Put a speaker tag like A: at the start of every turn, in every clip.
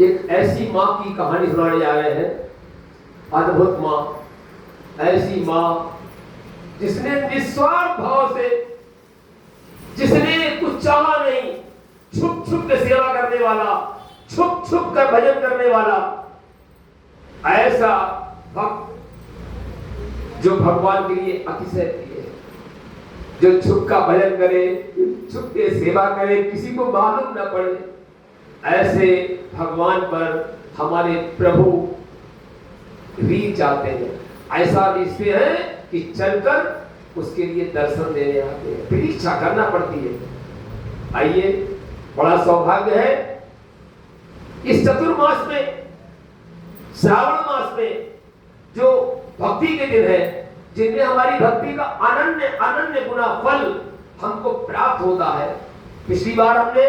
A: एक ऐसी माँ की कहानी सुनाने जा रहे हैं, अद्भुत माँ, ऐसी माँ जिसने निस्वार्थ भाव से, जिसने कुछ चाहा नहीं, छुप छुप के सेवा करने वाला, छुप छुप कर भजन करने वाला, ऐसा भक्त जो भगवान के लिए अतिशय प्रिय है, जो छुप का भजन करे, छुप के सेवा करे, किसी को मालूम न पड़े, ऐसे भगवान पर हमारे प्रभु रीझ जाते हैं। ऐसा रीझते हैं कि चलकर उसके लिए दर्शन देने आते हैं, प्रतीक्षा करना पड़ती है। आइए, बड़ा सौभाग्य है इस चतुर्मास में, श्रावण मास में, जो भक्ति के दिन है, जिनमें हमारी भक्ति का अनन्य अनन्य गुना फल हमको प्राप्त होता है। पिछली बार हमने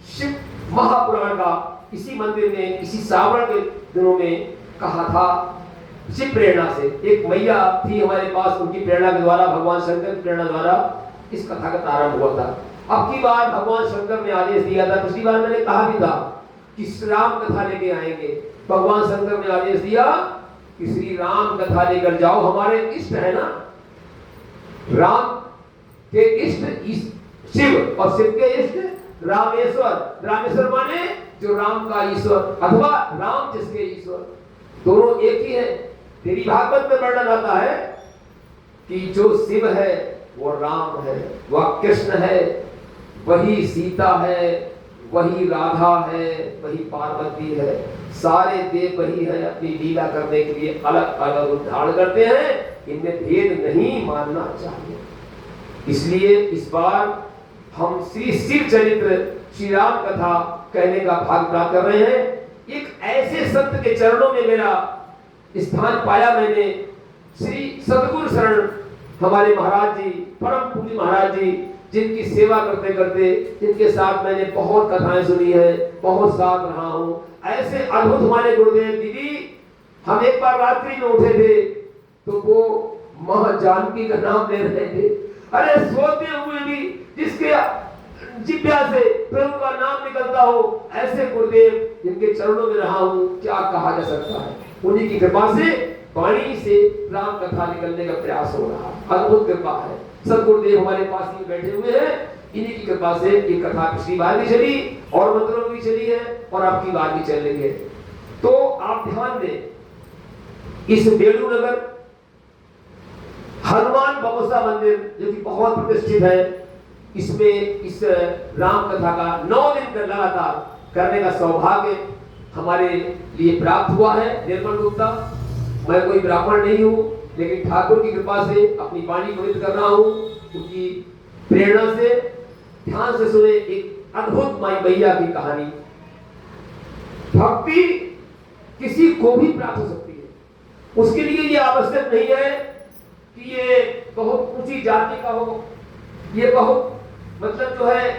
A: शिव महापुराण का इसी मंदिर में, इसी श्रावण के दिनों में कहा था। शिव प्रेरणा से एक मैया थी हमारे पास, उनकी प्रेरणा के द्वारा, भगवान शंकर की प्रेरणा द्वारा इस कथा का प्रारंभ हुआ था। अब की बार भगवान शंकर ने आदेश दिया था, पिछली बार मैंने कहा भी था कि श्री राम कथा लेके आएंगे। भगवान शंकर ने आदेश दिया कि श्री राम कथा लेकर जाओ। हमारे इष्ट है ना, राम के इष्ट शिव और शिव के इष्ट रामेश्वर। रामेश्वर माने जो राम का ईश्वर अथवा राम जिसके ईश्वर, दोनों एक ही है। तेरी भागवत में वर्णन आता है कि जो शिव है वो राम है, वह कृष्ण है, वही सीता है, वही राधा है, वही पार्वती है, सारे देव वही है। अपनी लीला करने के लिए अलग अलग रूप धारण करते हैं, इनमें भेद नहीं मानना चाहिए। इसलिए इस बार हम श्री शिव चरित्र, श्री राम कथा कहने का भाग प्राप्त कर रहे हैं। एक ऐसे संत के चरणों में मेरा स्थान पाया मैंने, श्री सद्गुरु शरण हमारे महाराज जी, परम पूज्य महाराज जी, जिनकी सेवा करते करते, जिनके साथ मैंने बहुत कथाएं सुनी है, बहुत साथ रहा हूं। ऐसे अद्भुत हमारे गुरुदेव दीदी, हम एक बार रात्रि में उठे थे तो वो मां जानकी का नाम ले रहे थे। अरे सोते हुए भी जिसके जिब्या से प्रभु का नाम निकलता हो, ऐसे गुरुदेव जिनके चरणों में रहा हूं, क्या कहा जा सकता है। उन्हीं की कृपा से वाणी से राम कथा निकलने का प्रयास हो रहा, अद्भुत कृपा है। सदगुरुदेव हमारे पास ही बैठे हुए हैं, इन्हीं की कृपा से ये कथा पिछली बार भी चली और मंत्रों में भी चली है और आपकी बार भी चल रही है। तो आप ध्यान दें, इस बेड़ू नगर हनुमान बमोसा मंदिर जो कि बहुत प्रतिष्ठित है, इसमें इस राम कथा का 9 दिन का लगातार करने का सौभाग्य हमारे लिए प्राप्त हुआ है। निर्मल गुप्ता, मैं कोई ब्राह्मण नहीं हूँ, लेकिन ठाकुर की कृपा से अपनी वाणी पवित्र कर रहा हूँ, क्योंकि प्रेरणा से ध्यान से सुने एक अद्भुत माई भैया की कहानी। भक्ति किसी को भी प्राप्त हो सकती है, उसके लिए ये आवश्यक नहीं है कि ये बहुत ऊंची जाति का हो, ये बहुत मतलब जो है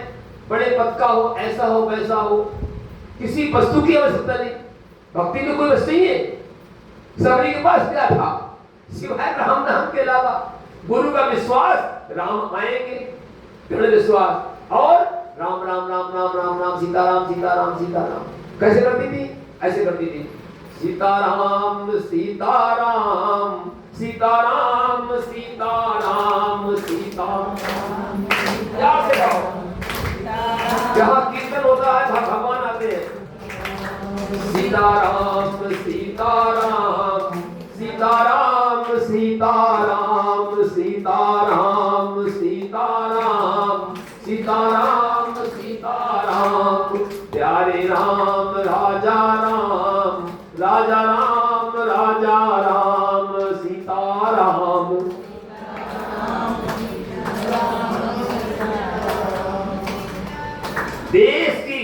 A: बड़े पद का हो, ऐसा हो वैसा हो, किसी वस्तु की आवश्यकता नहीं। भक्ति में कोई वस्तु नहीं है। सबरी के पास क्या था, सिवाय राम नाम के अलावा गुरु का विश्वास, राम आएंगे, दृढ़ विश्वास, और राम राम राम राम राम राम सीताराम सीताराम सीताराम। कैसे करती थी? ऐसे करती थी, सीताराम सीताराम सीताराम सीताराम सीताराम। याद से गाओ, जहाँ कीर्तन होता है वहाँ भगवान आते हैं। सीताराम सीताराम सीताराम सीताराम सीताराम सीताराम सीताराम सीताराम, प्यारे राम राजा राम राजा राम राजा राम सीताराम। देश की,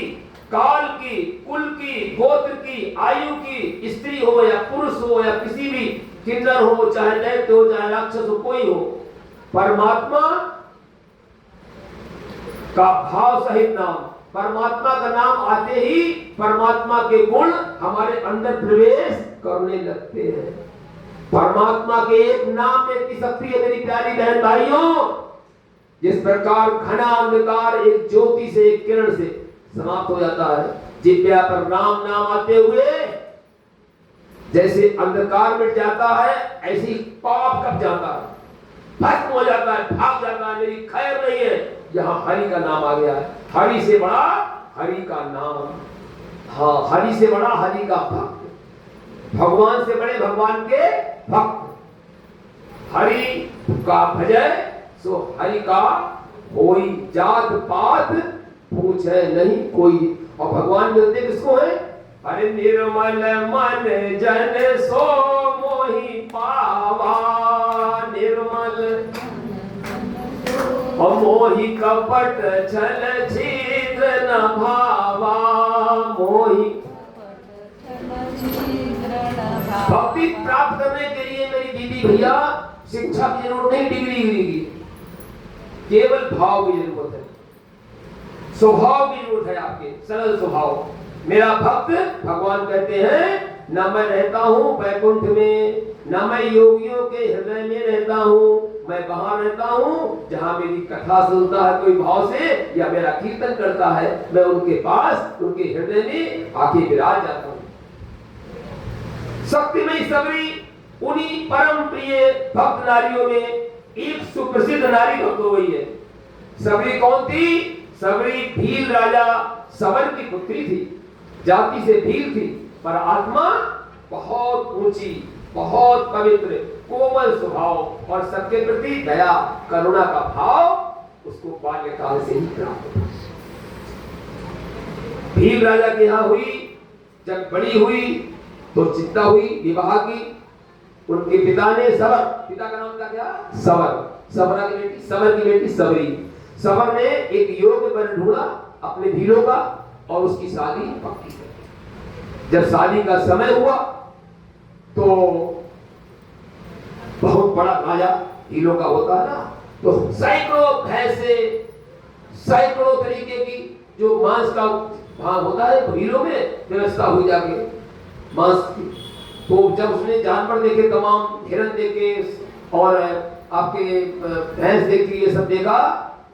A: काल की, कुल की, गोत्र की, आयु की, स्त्री हो या पुरुष हो या किसी भी किन्नर हो, चाहे दैत्य हो चाहे राक्षस हो, कोई हो, परमात्मा का भाव सहित नाम, परमात्मा का नाम आते ही परमात्मा के गुण हमारे अंदर प्रवेश करने लगते हैं। परमात्मा के एक नाम में इतनी शक्ति है मेरी प्यारी बहन भाइयों। जिस प्रकार घना अंधकार एक ज्योति से, एक किरण से समाप्त हो जाता है, जिब्या पर राम नाम आते हुए जैसे अंधकार मिट जाता है, ऐसी पाप कब जाता है, भस्म हो जाता है, भाग जाता है, मेरी खैर नहीं है। यहाँ हरि का नाम आ गया है। हरि से बड़ा हरि का नाम, हाँ, हरि से बड़ा हरि का भक्त, भगवान से बड़े भगवान के भक्त। हरि का भजय सो हरि का कोई, जात पात पूछे नहीं कोई। और भगवान मिलते किसको है? अरे निर्मल मन जन सो मोहि पावा, निर्मल और मोहि कपट छल छिद्र न भावा, मोहि। भक्ति प्राप्त करने के लिए मेरी दीदी भैया शिक्षा की जरूरत नहीं, डिग्री की, केवल भाव की जरूरत है, स्वभाव की जरूरत है, आपके सरल स्वभाव। मेरा भक्त, भगवान कहते हैं, न मैं रहता हूं वैकुंठ में, न मैं योगियों के हृदय में रहता हूं, मैं वहां रहता हूं जहां मेरी कथा सुनता है कोई भाव से या मेरा कीर्तन करता है, मैं उनके पास, उनके हृदय में आके विराज जाता हूं। शक्तिमयी सबरी उन्हीं परम प्रिय भक्त नारियों में एक सुप्रसिद्ध नारी भक्त हो गई है। सबरी कौन थी? सबरी भील राजा सवर की पुत्री थी, जाति से भील थी, पर आत्मा बहुत ऊंची, बहुत पवित्र, कोमल स्वभाव और सबके प्रति दया करुणा का भाव उसको बाल्यकाल से ही प्राप्त हुआ। भील राजा के यहाँ हुई, जब बड़ी हुई तो चिंता हुई विवाह की। उनके पिता ने सवर, पिता का नाम था क्या? सवर, सवरा की बेटी, सवर की बेटी सबरी। सवर ने एक योग्य वर ढूंढा अपने भीलों का और उसकी शादी पक्की कर। जब शादी का समय हुआ तो बहुत बड़ा राजा भीलों का होता है ना, तो सैकड़ों भैंसे, सैकड़ों तरीके की जो मांस का भाग होता है भीलों में व्यवस्था हुई जाके मांस की। तो जब उसने जानवर देखे, तमाम हिरन देखे और आपके भैंस देखी, ये सब देखा,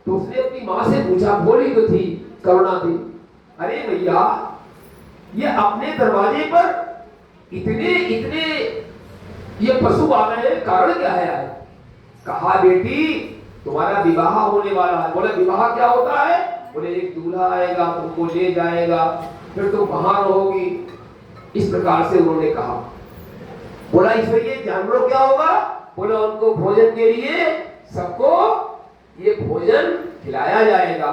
A: तो उसने अपनी मां से पूछा, बोली तो थी, करुणा थी, अरे भैया ये अपने दरवाजे पर इतने इतने ये पशु आ गए, कारण क्या है? कहा बेटी तुम्हारा विवाह होने वाला है। बोले विवाह क्या होता है? बोले एक दूल्हा आएगा, तुमको ले जाएगा, फिर तुम वहां रहोगी। इस प्रकार से उन्होंने कहा। बोला इसमें ये जानवरों क्या होगा? बोला उनको भोजन के लिए सबको ये भोजन खिलाया जाएगा।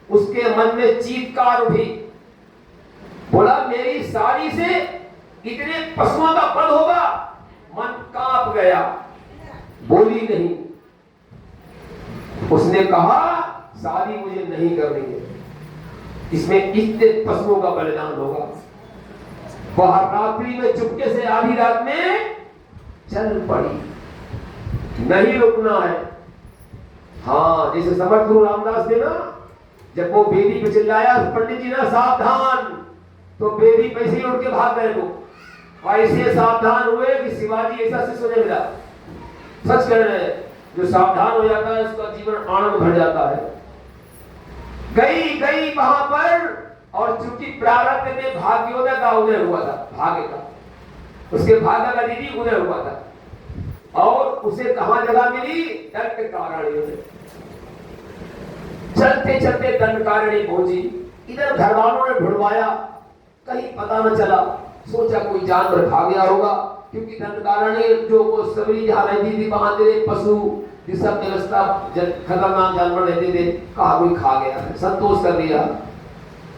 A: उसके मन में चीत्कार उठी, बोला मेरी साड़ी से इतने पशुओं का वध होगा। मन कांप गया, बोली नहीं। उसने कहा शादी मुझे नहीं करनी है, इसमें इतने पशुओं का बलिदान होगा। वह रात्रि में चुपके से आधी रात में चल पड़ी, नहीं रुकना है। हाँ, जैसे समर्थ गुरु रामदास थे ना, जब वो बेदी पे चिल्लाया पंडित जी ना सावधान, तो बेदी पैसे ही उड़ के भाग गए। वो ऐसे सावधान हुए कि शिवाजी ऐसा शिष्य ने मिला। सच कह रहे हैं, जो सावधान हो जाता है उसका जीवन आनंद भर जाता है। गई वहां पर, और चूंकि प्रारब्ध में भाग्योदय का उदय हुआ था, भाग्य का, उसके भाग्य का निधि उदय हुआ था, और उसे कहां जगह मिली? दंडकारण्य में। चलते चलते दंडकारण्य पहुंची। इधर घर वालों ने ढूंढवाया, कहीं पता न चला, सोचा कोई जानवर खा गया होगा, क्योंकि दंडकारण्य जो वो सबरी जहां रहती थी वहां तेरे पशु सब व्यवस्था खतरनाक जानवर रहते थे, कहा कोई खा गया, संतोष कर दिया।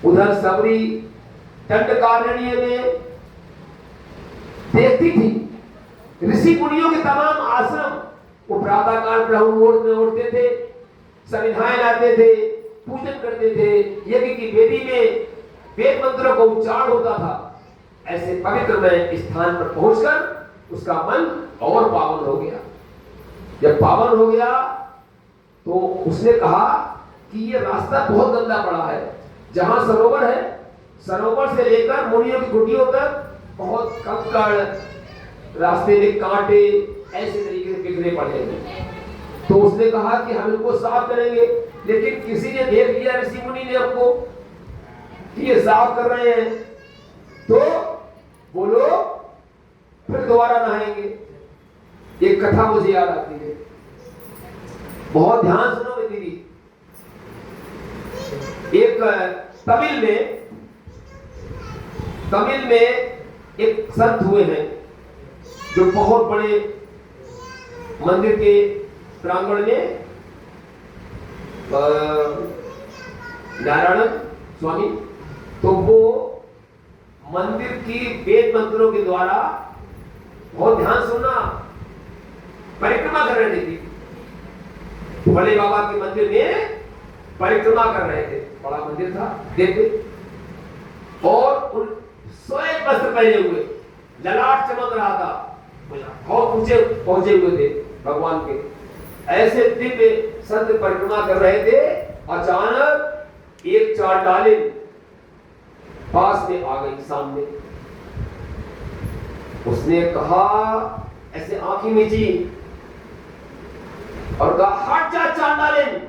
A: उधर सबरी दंडकारण्य में देखती थी ऋषि मुनियों के तमाम आश्रम, वो प्रातःकाल ब्रह्म मुहूर्त में उठते थे, संविधाएं लाते थे, पूजन करते थे, यज्ञ की वेदी में वेद मंत्रों का उच्चारण होता था। ऐसे पवित्र में स्थान पर पहुंचकर उसका मन और पावन हो गया। जब पावन हो गया तो उसने कहा कि ये रास्ता बहुत गंदा पड़ा है, जहां सरोवर है, सरोवर से लेकर मुनियों की कुटियों तक बहुत कंकड़, रास्ते में कांटे, ऐसे तरीके से बिखरे पड़े हैं। तो उसने कहा कि हम इनको साफ करेंगे, लेकिन किसी ने देख लिया, ऋषि मुनि ने हमको, कि ये साफ कर रहे हैं, तो वो लोग फिर दोबारा नहाएंगे। एक कथा मुझे याद आती है, बहुत ध्यान सुनो मेरी दीदी। एक तमिल में एक संत हुए हैं जो बहुत बड़े मंदिर के प्रांगण में नारायण स्वामी, तो वो मंदिर की वेद मंत्रों के द्वारा, बहुत ध्यान सुनना, परिक्रमा कर रहे थे। भोले बाबा के मंदिर में परिक्रमा कर रहे थे, बड़ा मंदिर था, देखते, और उन श्वेत वस्त्र पहने हुए, ललाट चमक रहा था, बहुत ऊंचे पहुंचे हुए थे भगवान के। ऐसे दिव्य संत परिक्रमा कर रहे थे, अचानक एक चांडालिन पास में आ गई सामने। उसने कहा, ऐसे आंखें मीची और कहा, हट जा चांडालिन,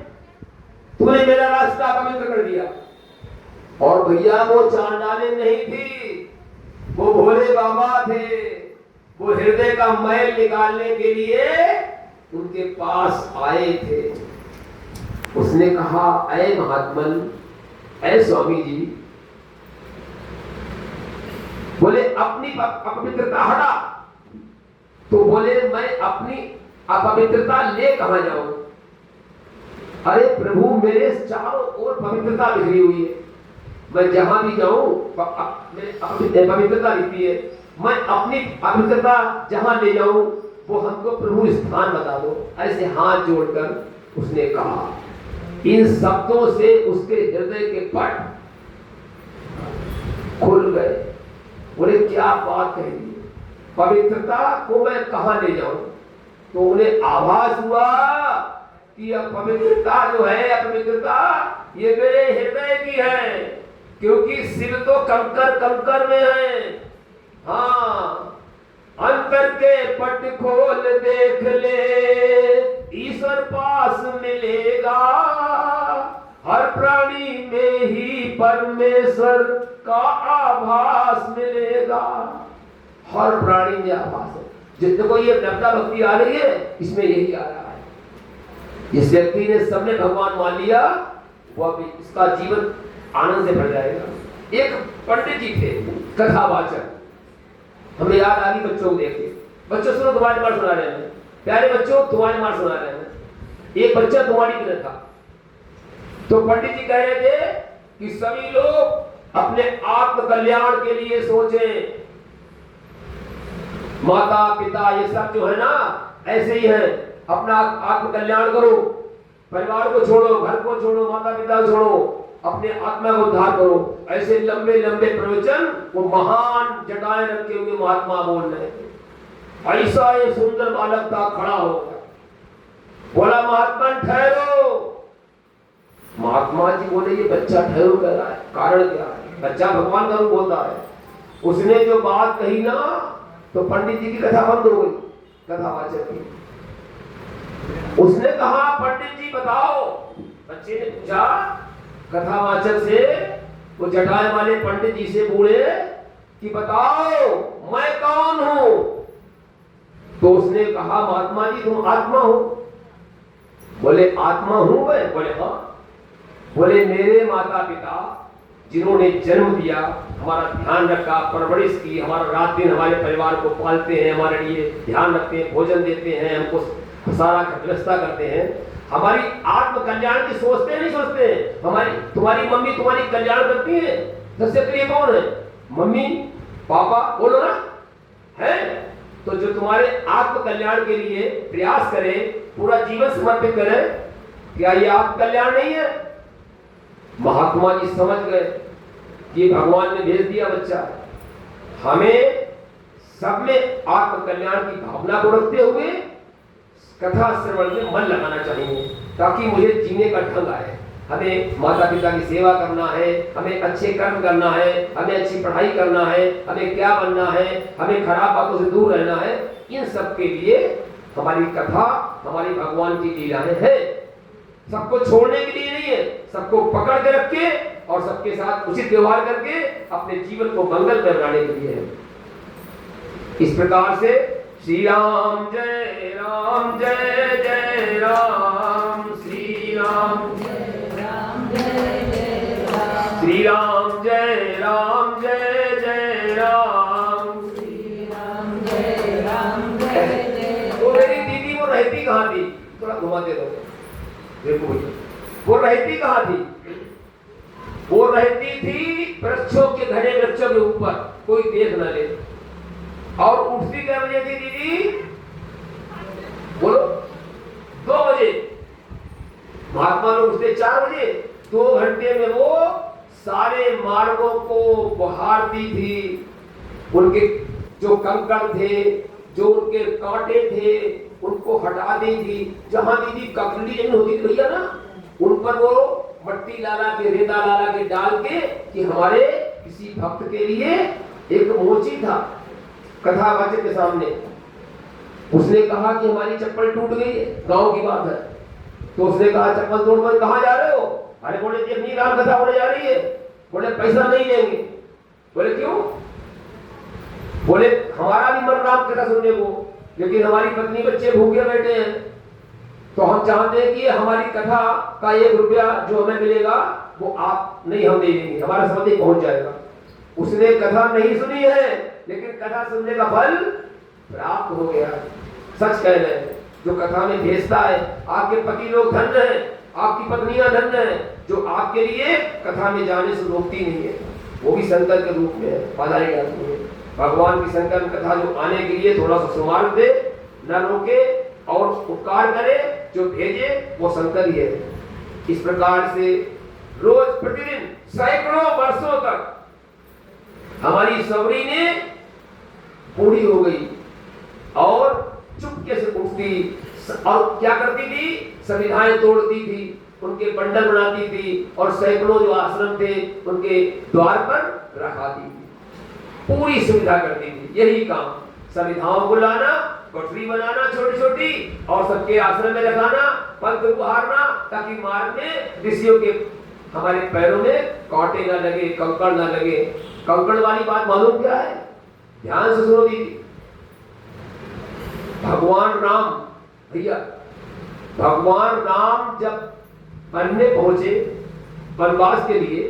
A: तूने मेरा रास्ता पवित्र कर दिया। और भैया वो चांडालिन नहीं थी, वो भोले बाबा थे। वो हृदय का मैल निकालने के लिए उनके पास आए थे। उसने कहा, ऐ महात्मन, ऐ स्वामी जी, बोले अपनी अपवित्रता हटा। तो बोले, मैं अपनी अपवित्रता ले कहां जाऊं? अरे प्रभु, मेरे चारों ओर पवित्रता बिखरी हुई है, मैं जहां भी जाऊं पवित्रता दिखती है। मैं अपनी पवित्रता जहां ले जाऊं, वो हमको प्रभु स्थान बता दो। ऐसे हाथ जोड़कर उसने कहा। इन शब्दों से उसके हृदय के पट खुल गए। बोले, क्या बात कही, पवित्रता को मैं कहां ले जाऊं? तो उन्हें आभास हुआ कि यह पवित्रता जो है, अपवित्रता, ये मेरे हृदय की है, क्योंकि सिर तो कंकर कंकर में है। हाँ, अंतर के पट खोल देख ले, ईश्वर पास मिलेगा। हर प्राणी में ही परमेश्वर का आभास मिलेगा। हर प्राणी में आभास है। जितने को ये नवता भक्ति आ रही है, इसमें यही आ रहा है। जिस व्यक्ति ने सबने भगवान मान लिया, वो अभी इसका जीवन आनंद से भर जाएगा। एक पंडित जी थे, कथावाचक, हमें याद आ गई, बच्चों को देखे। बच्चों सुनो, तुम्हारे मार सुना रहे हैं, प्यारे बच्चों तुम्हारे मार सुना रहे हैं। एक बच्चा तुम्हारी तरह था। तो पंडित जी कह रहे थे कि सभी लोग अपने आत्म कल्याण के लिए सोचें। माता पिता ये सब जो है ना, ऐसे ही है, अपना आत्म कल्याण करो, परिवार को छोड़ो, घर को छोड़ो, माता पिता को छोड़ो, अपने आत्मा को उद्धार करो। ऐसे लंबे लंबे प्रवचन वो महान जटाएं रखे हुए महात्मा बोल रहे थे। ऐसा ये सुंदर बालक था, खड़ा हो गया, बोला, महात्मा ठहरो। महात्मा जी बोले, ये बच्चा ठहरो कह रहा है, कारण क्या है? बच्चा भगवान का रूप होता है। उसने जो बात कही ना, तो पंडित जी की कथा बंद हो गई, कथावाचक की। उसने कहा, पंडित जी बताओ। बच्चे ने पूछा कथावाचक से, वो जटाए वाले पंडित जी से बोले कि बताओ मैं कौन हूं? तो उसने कहा, महात्मा जी तुम आत्मा हो। बोले, आत्मा हूं मैं? बोले हाँ। बोले, मेरे माता पिता जिन्होंने जन्म दिया, हमारा ध्यान रखा, परवरिश की, हमारा रात दिन हमारे परिवार को पालते हैं, हमारे लिए ध्यान रखते हैं, भोजन देते हैं, हमको सारा व्यवस्था करते हैं, हमारी आत्म कल्याण की सोचते नहीं सोचते हैं। हमारी तुम्हारी मम्मी तुम्हारी कल्याण करती है, सबसे प्रिय कौन है? मम्मी पापा, बोलो ना, है? तो जो तुम्हारे आत्म कल्याण के लिए प्रयास करे, पूरा जीवन समर्पित करे, क्या ये आत्म कल्याण नहीं है? महात्मा जी समझ गए कि भगवान ने भेज दिया बच्चा। हमें सब में आत्म कल्याण की भावना को रखते हुए कथा श्रवण में मन लगाना चाहिए, ताकि मुझे जीने का ढंग आए। हमें माता पिता की सेवा करना है, हमें अच्छे कर्म करना है, हमें अच्छी पढ़ाई करना है, हमें क्या बनना है, हमें खराब बातों से दूर रहना है। इन सब के लिए हमारी कथा, हमारी भगवान की लीलाएं हैं। सबको छोड़ने के लिए नहीं है, सबको पकड़ के रख के और सबके साथ उचित व्यवहार करके अपने जीवन को मंगलमय बनाने के लिए है। इस प्रकार से श्री राम जय राम जय जय राम, श्री राम जय राम जय जय राम, श्री राम जय राम जय जय राम, श्री राम जय राम जय जय। तो मेरी दीदी वो रहती कहाँ थी? थोड़ा घुमाते रहो, देखो भैया वो रहती कहाँ थी? वो रहती थी वृक्षों के, घने वृक्षों के ऊपर, कोई देख न ले। और उठती क्या बजे थी दीदी? बोलो 2 बजे। महात्मा लोग उठते 4 बजे। 2 घंटे में वो सारे मार्गों को बहारती थी। उनके जो कंकड़ थे, जो उनके कांटे थे, उनको हटा दी थी। जहां दीदी ककड़ी जमीन होती थी भैया ना, उन पर वो मट्टी लाला के, रेता लाला के डाल के कि हमारे किसी भक्त के लिए एक मोची था कथावाचक के सामने। उसने कहा कि हमारी चप्पल टूट गई है, गांव की बात है। तो उसने कहा चप्पल तोड़कर कहां जा रहे हो? अरे बोले देखनी राम कथा होने जा रही है। बोले पैसा नहीं लेंगे। बोले क्यों? बोले हमारा भी मन राम कथा सुनने को, लेकिन हमारी पत्नी बच्चे भूखे बैठे हैं, तो हम चाहते हैं कि हमारी कथा का 1 रुपया जो हमें मिलेगा वो आप नहीं, हम दे देंगे, हमारा समझ पहुंच जाएगा। उसने कथा नहीं सुनी है, लेकिन कथा सुनने का फल प्राप्त हो गया। सच कह रहे हैं, जो कथा में भेजता है, आपके पति लोग धन्य हैं, आपकी पत्नियां धन्य हैं, जो आपके लिए कथा में जाने से रोकती नहीं है, वो भी शंकर के रूप में है, पधारी जाती है। भगवान की शंकर कथा जो आने के लिए थोड़ा सा सुमार्ग दे, न रोके और उपकार करे, जो भेजे वो शंकर ही है। इस प्रकार से रोज प्रतिदिन सैकड़ों वर्षों तक हमारी सवरी ने बूढ़ी हो गई और चुपके से उठती और क्या करती थी? संविधाएं तोड़ती थी, उनके बंडल बनाती थी और सैकड़ों जो आश्रम थे उनके द्वार पर रखाती थी। पूरी सुविधा करती थी। यही काम, संविधाओं को लाना, कोठरी बनाना छोटी छोटी और सबके आश्रम में रखाना, पंथ उहारना, ताकि मार्ग में ऋषियों के हमारे पैरों में कांटे ना लगे, कंकड़ ना लगे। कंकड़ वाली बात मालूम क्या है? ध्यान से सुनो दीदी। भगवान राम, भैया भगवान राम जब वन में पहुंचे वनवास के लिए,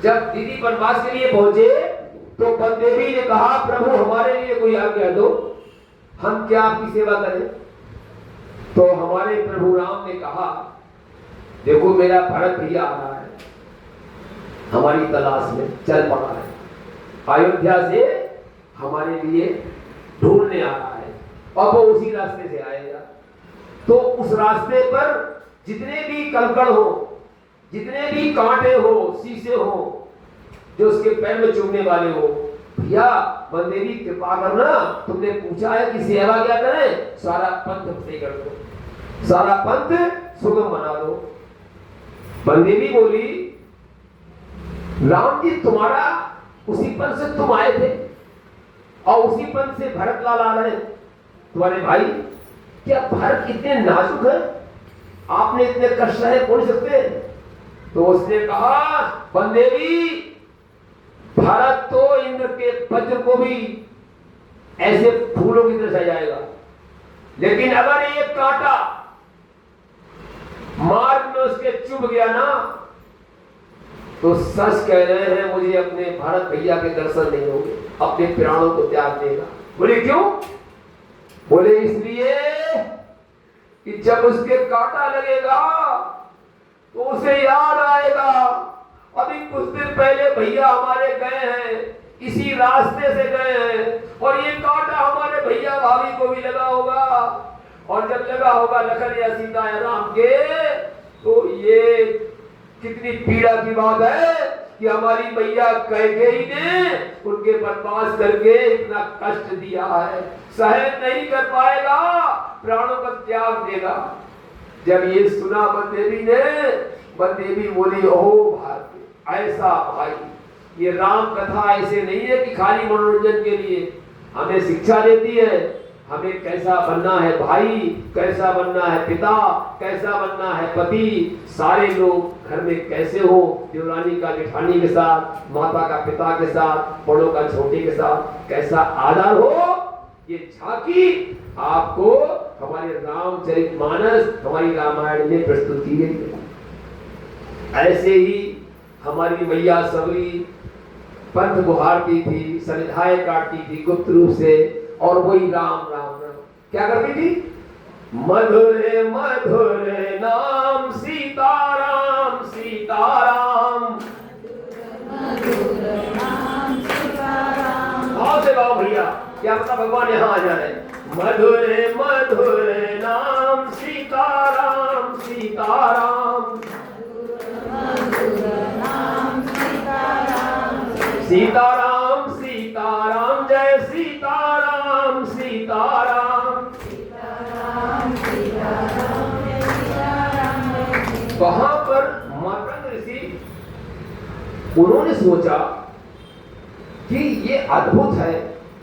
A: जब दीदी वनवास के लिए पहुंचे, तो बलदेवी ने कहा प्रभु हमारे लिए कोई आज्ञा दो, हम क्या आपकी सेवा करें? तो हमारे प्रभु राम ने कहा देखो मेरा भरत भैया आ रहा है, हमारी तलाश में चल पड़ा है, अयोध्या से हमारे लिए ढूंढने आ रहा है और वो उसी रास्ते से आएगा। तो उस रास्ते पर जितने भी कंकड़ हो, जितने भी कांटे हो, शीशे हो, जो उसके पैर में चुभने वाले हो, भैया बंदेवी कृपा करना, तुमने पूछा है कि सेवा क्या करें? सारा पंथ सही कर दो, सारा पंथ सुगम बना दो। बंदेवी बोली राम जी तुम्हारा उसी पंथ से तुम आए थे और उसी पंथ से भरत लाल आ रहे तुम्हारे भाई, क्या भरत इतने नाजुक है? आपने इतने कष्ट सहे बोल सकते? तो उसने कहा बंदेवी भारत तो इंद्र के वज्र को भी ऐसे फूलों की तरह सजाएगा, लेकिन अगर एक कांटा मार्ग में उसके चुभ गया ना, तो सच कह रहे हैं मुझे अपने भारत भैया के दर्शन नहीं होंगे, अपने प्राणों को त्याग देगा। बोले क्यों? बोले इसलिए कि जब उसके कांटा लगेगा तो उसे याद आएगा अभी कुछ दिन पहले भैया हमारे गए हैं, इसी रास्ते से गए हैं और ये कांटा हमारे भैया भाभी को भी लगा होगा, और जब लगा होगा लखन या सीता या राम के, तो ये कितनी पीड़ा की बात है कि हमारी मैया कैकेयी ने उनके वनवास करके इतना कष्ट दिया है, सहन नहीं कर पाएगा, प्राणों का त्याग देगा। जब ये सुना बंदेवी ने, बंदेवी बोली ओह भारत ऐसा भाई, ये राम कथा ऐसे नहीं है कि खाली मनोरंजन के लिए, हमें शिक्षा देती है, हमें कैसा बनना है भाई, कैसा बनना है पिता, कैसा बनना है पति, सारे लोग घर में कैसे हो, देवरानी का जेठानी के साथ, माता का पिता के साथ, बड़ों का छोटे के साथ कैसा आदर हो, ये झांकी आपको हमारे रामचरितमानस, हमारी रामायण में प्रस्तुत की गई है। ऐसे ही हमारी मैया सबरी पंथ गुहारती थी, सनिधाएं काटती थी गुप्त रूप से, और वही राम राम राम क्या करती थी? मधुर मधुर नाम सीताराम सीताराम, भाव से गाओ भैया, क्या पता भगवान यहाँ आ जाए। मधुर मधुर नाम सीताराम सीताराम, सीताराम सीताराम, जय सीताराम सीताराम, वहां पर मातंग ऋषि उन्होंने सोचा कि ये अद्भुत है,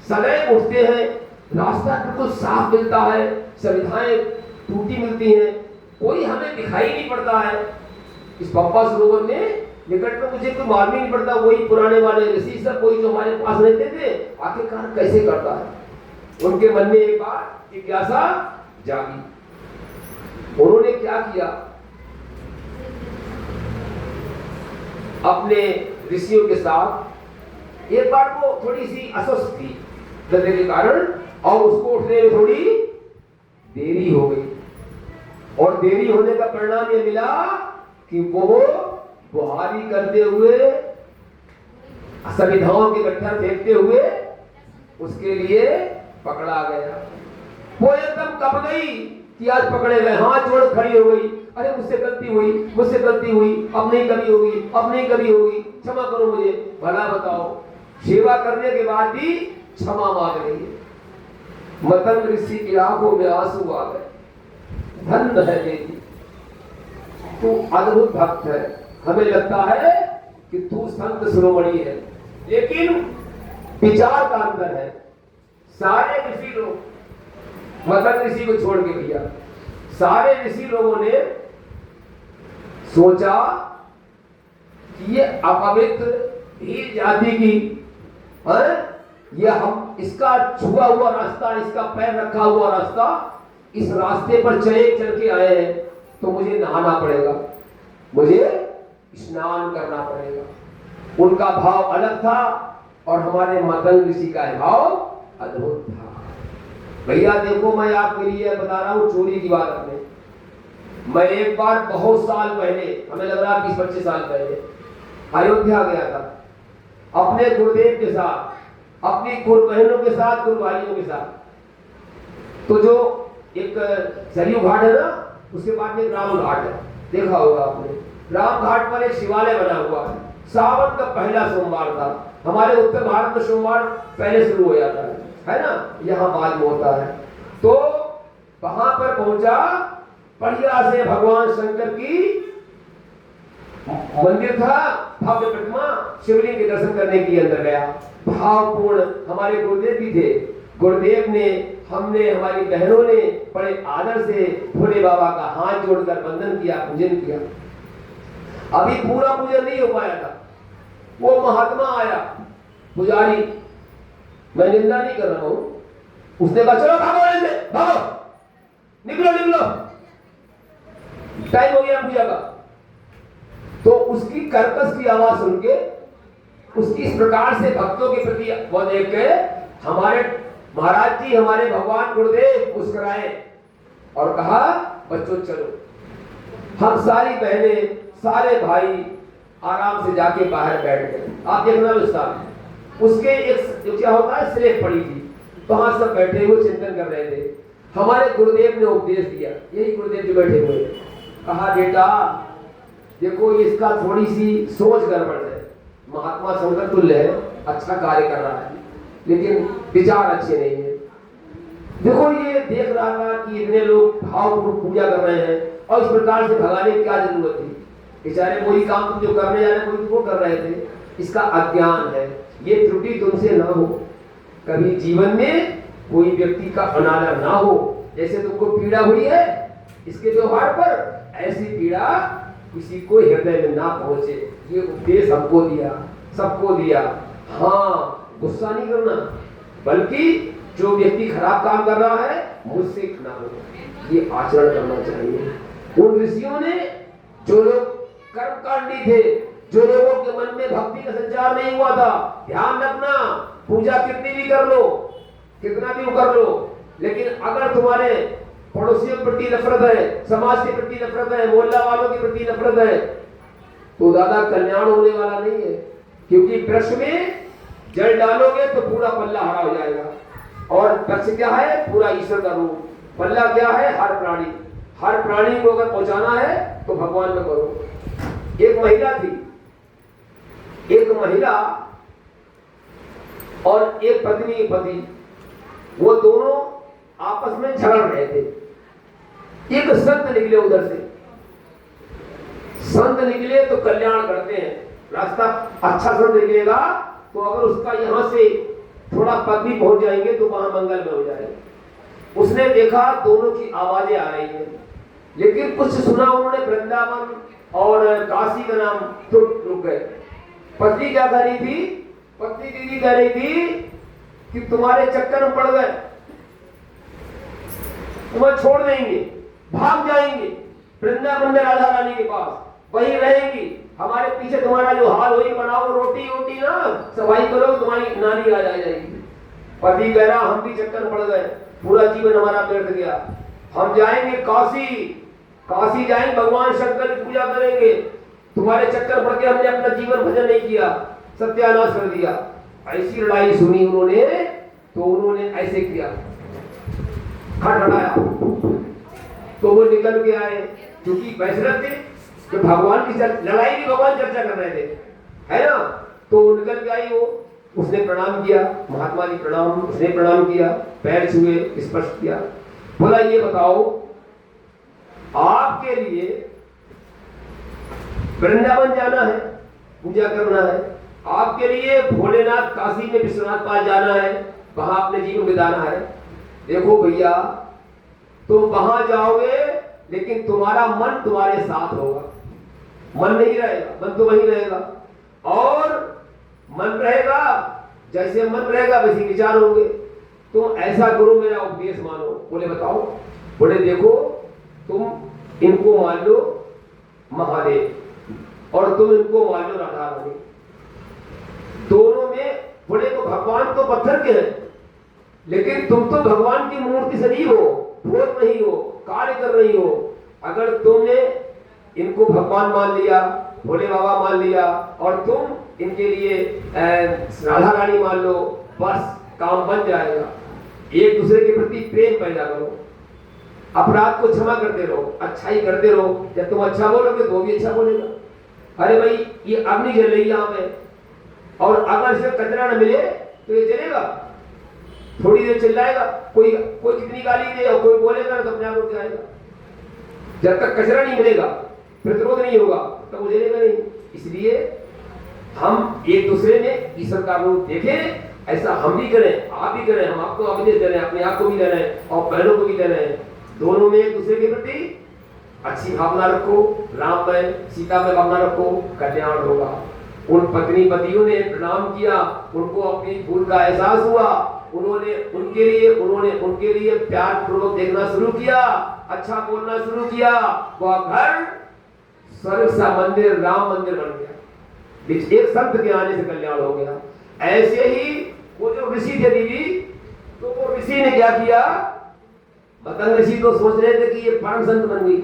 A: सदैव उठते हैं, रास्ता बिल्कुल साफ मिलता है, सुविधाएं टूटी मिलती हैं, कोई हमें दिखाई नहीं पड़ता है। इस पप्पा सरोवर में निकट में मुझे कोई मालूम नहीं पड़ता, वही पुराने वाले ऋषि सब कोई जो हमारे पास रहते थे, आखिरकार कैसे करता है। उनके मन में एक बार जिज्ञासा जागी। उन्होंने क्या किया, अपने ऋषियों के साथ, एक बार वो थोड़ी सी अस्वस्थ थी हृदय के कारण, और उसको उठने में थोड़ी देरी हो गई, और देरी होने का परिणाम ये मिला कि वो बुहारी करते हुए, सविधाओं के गट्ठर फेंकते हुए उसके लिए पकड़ा गया। वो एकदम कब गई कि आज पकड़े गए, हाथ जोड़ खड़ी हो गई, अरे मुझसे गलती हुई, मुझसे गलती हुई, अब नहीं कभी होगी, अब नहीं कभी होगी, क्षमा करो मुझे। भला बताओ, सेवा करने के बाद भी क्षमा मांग रही है। मतंग ऋषि की आंखों में आंसू आ गए, धन्य है देवी, तू अद्भुत भक्त है, हमें लगता है कि तू संत शिरोमणि है, लेकिन विचार का अंतर है। सारे ऋषि लोग, मतंग ऋषि को छोड़ के भैया, सारे ऋषि लोगों ने सोचा कि ये अपवित्र ही जाति की है, ये हम इसका छुआ हुआ रास्ता, इसका पैर रखा हुआ रास्ता, इस रास्ते पर चल के आए हैं, तो मुझे नहाना पड़ेगा, मुझे स्नान करना पड़ेगा। उनका भाव अलग था और हमारे मतंग ऋषि का भाव अद्भुत था। भैया देखो, मैं आपके लिए बता रहा हूँ चोरी की बात। अपने मैं एक बार बहुत साल पहले, हमें लग रहा 20-25 साल पहले अयोध्या गया था अपने गुरुदेव के साथ, अपनी गुरु बहनों के साथ, गुरु भाइयों के साथ। तो जो एक सरयू घाट है ना, उसके बाद में राम घाट है, देखा होगा आपने। राम घाट पर एक शिवालय बना हुआ है, सावन का पहला सोमवार था। हमारे उत्तर भारत में सोमवार पहले शुरू हो जाता है ना, यहाँ बाद में होता है। तो वहां पर पहुंचा, बढ़िया से भगवान शंकर की मंदिर था, भव्य प्रतिमा, शिवलिंग के दर्शन करने के लिए अंदर गया। भावपूर्ण हमारे गुरुदेव भी थे, गुरुदेव ने, हमने, हमारी बहनों ने बड़े आदर से भोले बाबा का हाथ जोड़कर वंदन किया, पूजन किया। अभी पूरा पूजन नहीं हो पाया था, वो महात्मा आया, पुजारी, मैं निंदा नहीं कर रहा हूं, उसने कहा चलो भागो, भागो, निकलो निकलो, टाइम हो गया पूजा का। तो उसकी कर्कश की आवाज सुन के, उसकी इस प्रकार से भक्तों के प्रति वो देख के हमारे महाराज जी, हमारे भगवान गुरुदेव मुस्कुराए और कहा बच्चों चलो। हम सारी बहनें, सारे भाई आराम से जाके बाहर बैठ गए। आप देखना विस्तार, उसके एक जो क्या होता है स्लेब पड़ी थी, वहां सब बैठे हुए चिंतन कर रहे थे। हमारे गुरुदेव ने उपदेश दिया, यही गुरुदेव जो बैठे हुए, कहा बेटा देखो इसका थोड़ी सी सोच गड़बड़ है, महात्मा शंकर तुल्य है, अच्छा कार्य कर रहा है, लेकिन विचार अच्छे नहीं है। देखो ये देख रहा था कि इतने लोग भावपूर्वक पूजा कर रहे हैं और इस प्रकार से भगाने की क्या जरूरत थी, बेचारे वही काम तुम जो करने जा रहे वो कर रहे थे। इसका अज्ञान है, ये त्रुटि तुमसे ना हो। कभी जीवन में कोई व्यक्ति का अनादर ना हो, जैसे तुमको पीड़ा हुई है इसके व्यवहार पर, ऐसी पीड़ा किसी को हृदय में ना पहुंचे, ये उपदेश हमको दिया, सबको दिया। हाँ, गुस्सा नहीं करना, बल्कि जो व्यक्ति खराब काम कर रहा है मुझसे ना हो, ये आचरण करना चाहिए। उन ऋषियों ने, जो लोग कर्मकांडी थे, जो लोगों के मन में भक्ति का संचार नहीं हुआ था, ध्यान रखना, पूजा कितनी भी कर लो, कितना भी कर लो, लेकिन अगर तुम्हारे पड़ोसियों के प्रति नफरत है, समाज के प्रति नफरत है, मोहल्ला वालों के प्रति नफरत है, तो ज्यादा कल्याण होने वाला नहीं है। क्योंकि वृक्ष में जल डालोगे तो पूरा पल्ला हरा हो जाएगा, और वृक्ष क्या है? पूरा ईश्वर का रूप। पल्ला क्या है? हर प्राणी। हर प्राणी को अगर पहुंचाना है तो भगवान में करो। एक महिला थी, एक महिला और एक पत्नी पति, वो दोनों आपस में झगड़ रहे थे। एक संत निकले उधर से, संत निकले तो कल्याण करते हैं, रास्ता अच्छा संत निकलेगा तो अगर उसका यहां से थोड़ा पद भी पहुंच जाएंगे तो वहां मंगल में हो जाएगा। उसने देखा दोनों की आवाजें आ रही हैं, लेकिन कुछ सुना उन्होंने वृंदावन और काशी का नाम, तो रुक गए। पत्नी क्या कह रही थी? पत्नी दीदी कह रही थी कि तुम्हारे चक्कर में पड़ गए, तुम्हें छोड़ देंगे, भाग जाएंगे वृंदावन में राधा रानी के पास, वहीं रहेंगी, हमारे पीछे तुम्हारा जो हाल वही बनाओ, रोटी वोटी ना सफाई करो, तुम्हारी नानी आ जाएगी। पति कह रहा हम भी चक्कर में पड़ गए, पूरा जीवन हमारा व्यर्थ गया, हम जाएंगे काशी, काशी जाएंगे, भगवान शंकर की पूजा करेंगे, तुम्हारे चक्कर पड़ के हमने अपना जीवन भजन नहीं किया, सत्यानाश कर दिया। ऐसी लड़ाई सुनी उन्होंने तो उन्होंने ऐसे किया, खटखटाया, तो वो निकल के आए, क्योंकि वैष्णव थे, तो भगवान की लड़ाई भी भगवान चर्चा कर रहे थे, है ना। तो निकल के आई वो, उसने प्रणाम किया, महात्मा जी प्रणाम, उसने प्रणाम किया, पैर छुए, स्पर्श किया, बोला ये बताओ आपके लिए वृंदावन जाना है, पूजा करना है, आपके लिए भोलेनाथ काशी में विश्वनाथ पास जाना है, वहां अपने जीवन बिताना है। देखो भैया, तुम वहां जाओगे लेकिन तुम्हारा मन तुम्हारे साथ होगा, मन नहीं रहेगा, मन तो वहीं रहेगा, और मन रहेगा जैसे मन रहेगा वैसे विचार होंगे। तुम ऐसा करो, मेरा उपदेश मानो। बोले बताओ? बोले देखो, तुम इनको मान लो महादेव और तुम इनको मान लो राधा रानी, दोनों में बोले को भगवान तो पत्थर के हैं, लेकिन तुम तो भगवान की मूर्ति सजीव हो, भूत नहीं हो, कार्य कर रही हो। अगर तुमने इनको भगवान मान लिया, भोले बाबा मान लिया, और तुम इनके लिए राधा रानी मान लो, बस काम बन जाएगा। एक दूसरे के प्रति प्रेम पैदा करो, अपराध को क्षमा करते रहो, अच्छाई करते रहो। जब तुम अच्छा बोलोगे तो वो भी अच्छा बोलेगा। अरे भाई, ये आग नहीं जल रही यहाँ पे, और अगर इसे कचरा न मिले तो ये जलेगा, थोड़ी देर चिल्लाएगा, कोई कितनी गाली दे और कोई बोलेगा तो अपने आप रुक जाएगा। जब तक कचरा नहीं मिलेगा, प्रतिरोध नहीं होगा, तब वो जलेगा नहीं। इसलिए हम एक दूसरे में ईश्वर का रूप देखें, ऐसा हम भी करें, आप भी करें, हम आपको उपदेश दे रहे हैं, अपने आप को भी दे रहे हैं और बहनों को भी दे रहे हैं। दोनों में एक दूसरे के प्रति अच्छी भावना रखो, राम में सीता में भावना रखो, कल्याण होगा। उन पत्नी पतियों ने प्रणाम किया, उनको अपनी भूल का एहसास हुआ, उन्होंने उनके लिए प्यार पूर्वक देखना शुरू किया, अच्छा बोलना शुरू किया। वह घर स्वर्ग सा मंदिर, राम मंदिर बन गया। एक संत के आने से कल्याण हो गया। ऐसे ही वो जो ऋषि थे दीदी, तो वो ऋषि ने क्या किया? मतंग ऋषि तो सोच रहे थे कि ये परम संत बन गई,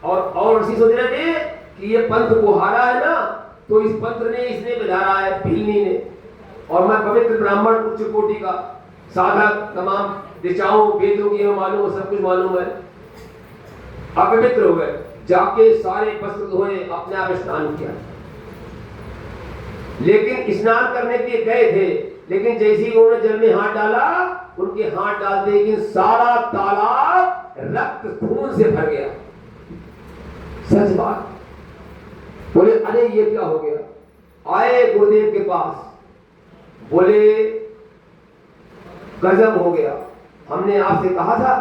A: और ऋषि सोच रहे थे कि ये पंथ को हारा है ना, तो इस पंथ ने इसने बिधारा है, भीलनी ने, और मैं पवित्र ब्राह्मण उच्च कोटि का साधक, तमाम ऋचाओं वेदों की मालूम, सब कुछ मालूम है, अपवित्र हो गए। जाके सारे वस्त्र धोए, अपने आप स्नान किया, लेकिन स्नान करने के लिए गए थे, लेकिन जैसे ही उन्होंने जल में हाथ डाला, उनके हाथ डालते लेकिन सारा तालाब रक्त खून से भर गया। सच बात। बोले अरे ये क्या हो गया? आए गुरुदेव के पास, बोले गजब हो गया, हमने आपसे कहा था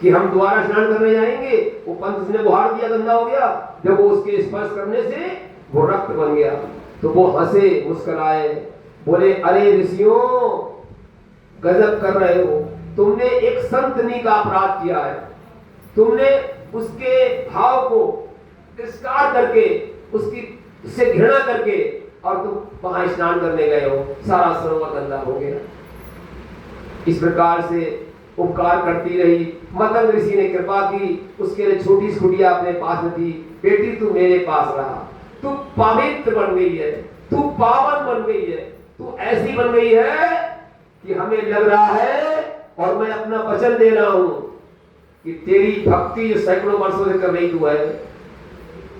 A: कि हम दोबारा स्नान करने जाएंगे। वो पंथ उसने बुहार दिया, गंदा हो गया। जब वो उसके स्पर्श करने से वो रक्त बन गया तो वो हंसे, मुस्कुराए, बोले अरे ऋषियों, गजब कर रहे हो, तुमने एक संतनी का अपराध किया है। तुमने उसके भाव को तिरस्कार करके, उससे घृणा करके और तुम वहां स्नान करने गए हो, सारा सरोवर गंदा हो गया। इस प्रकार से उपकार करती रही। मतंग ऋषि ने कृपा की, उसके लिए छोटी सी कुटिया अपने पास में थी। बेटी तू मेरे पास रहा, तू पवित्र बन गई है, तू पावन बन गई है, तू ऐसी बन गई है कि हमें लग रहा है, और मैं अपना वचन दे रहा हूं कि तेरी भक्ति जो सैकड़ों वर्षों से कर रही तू है,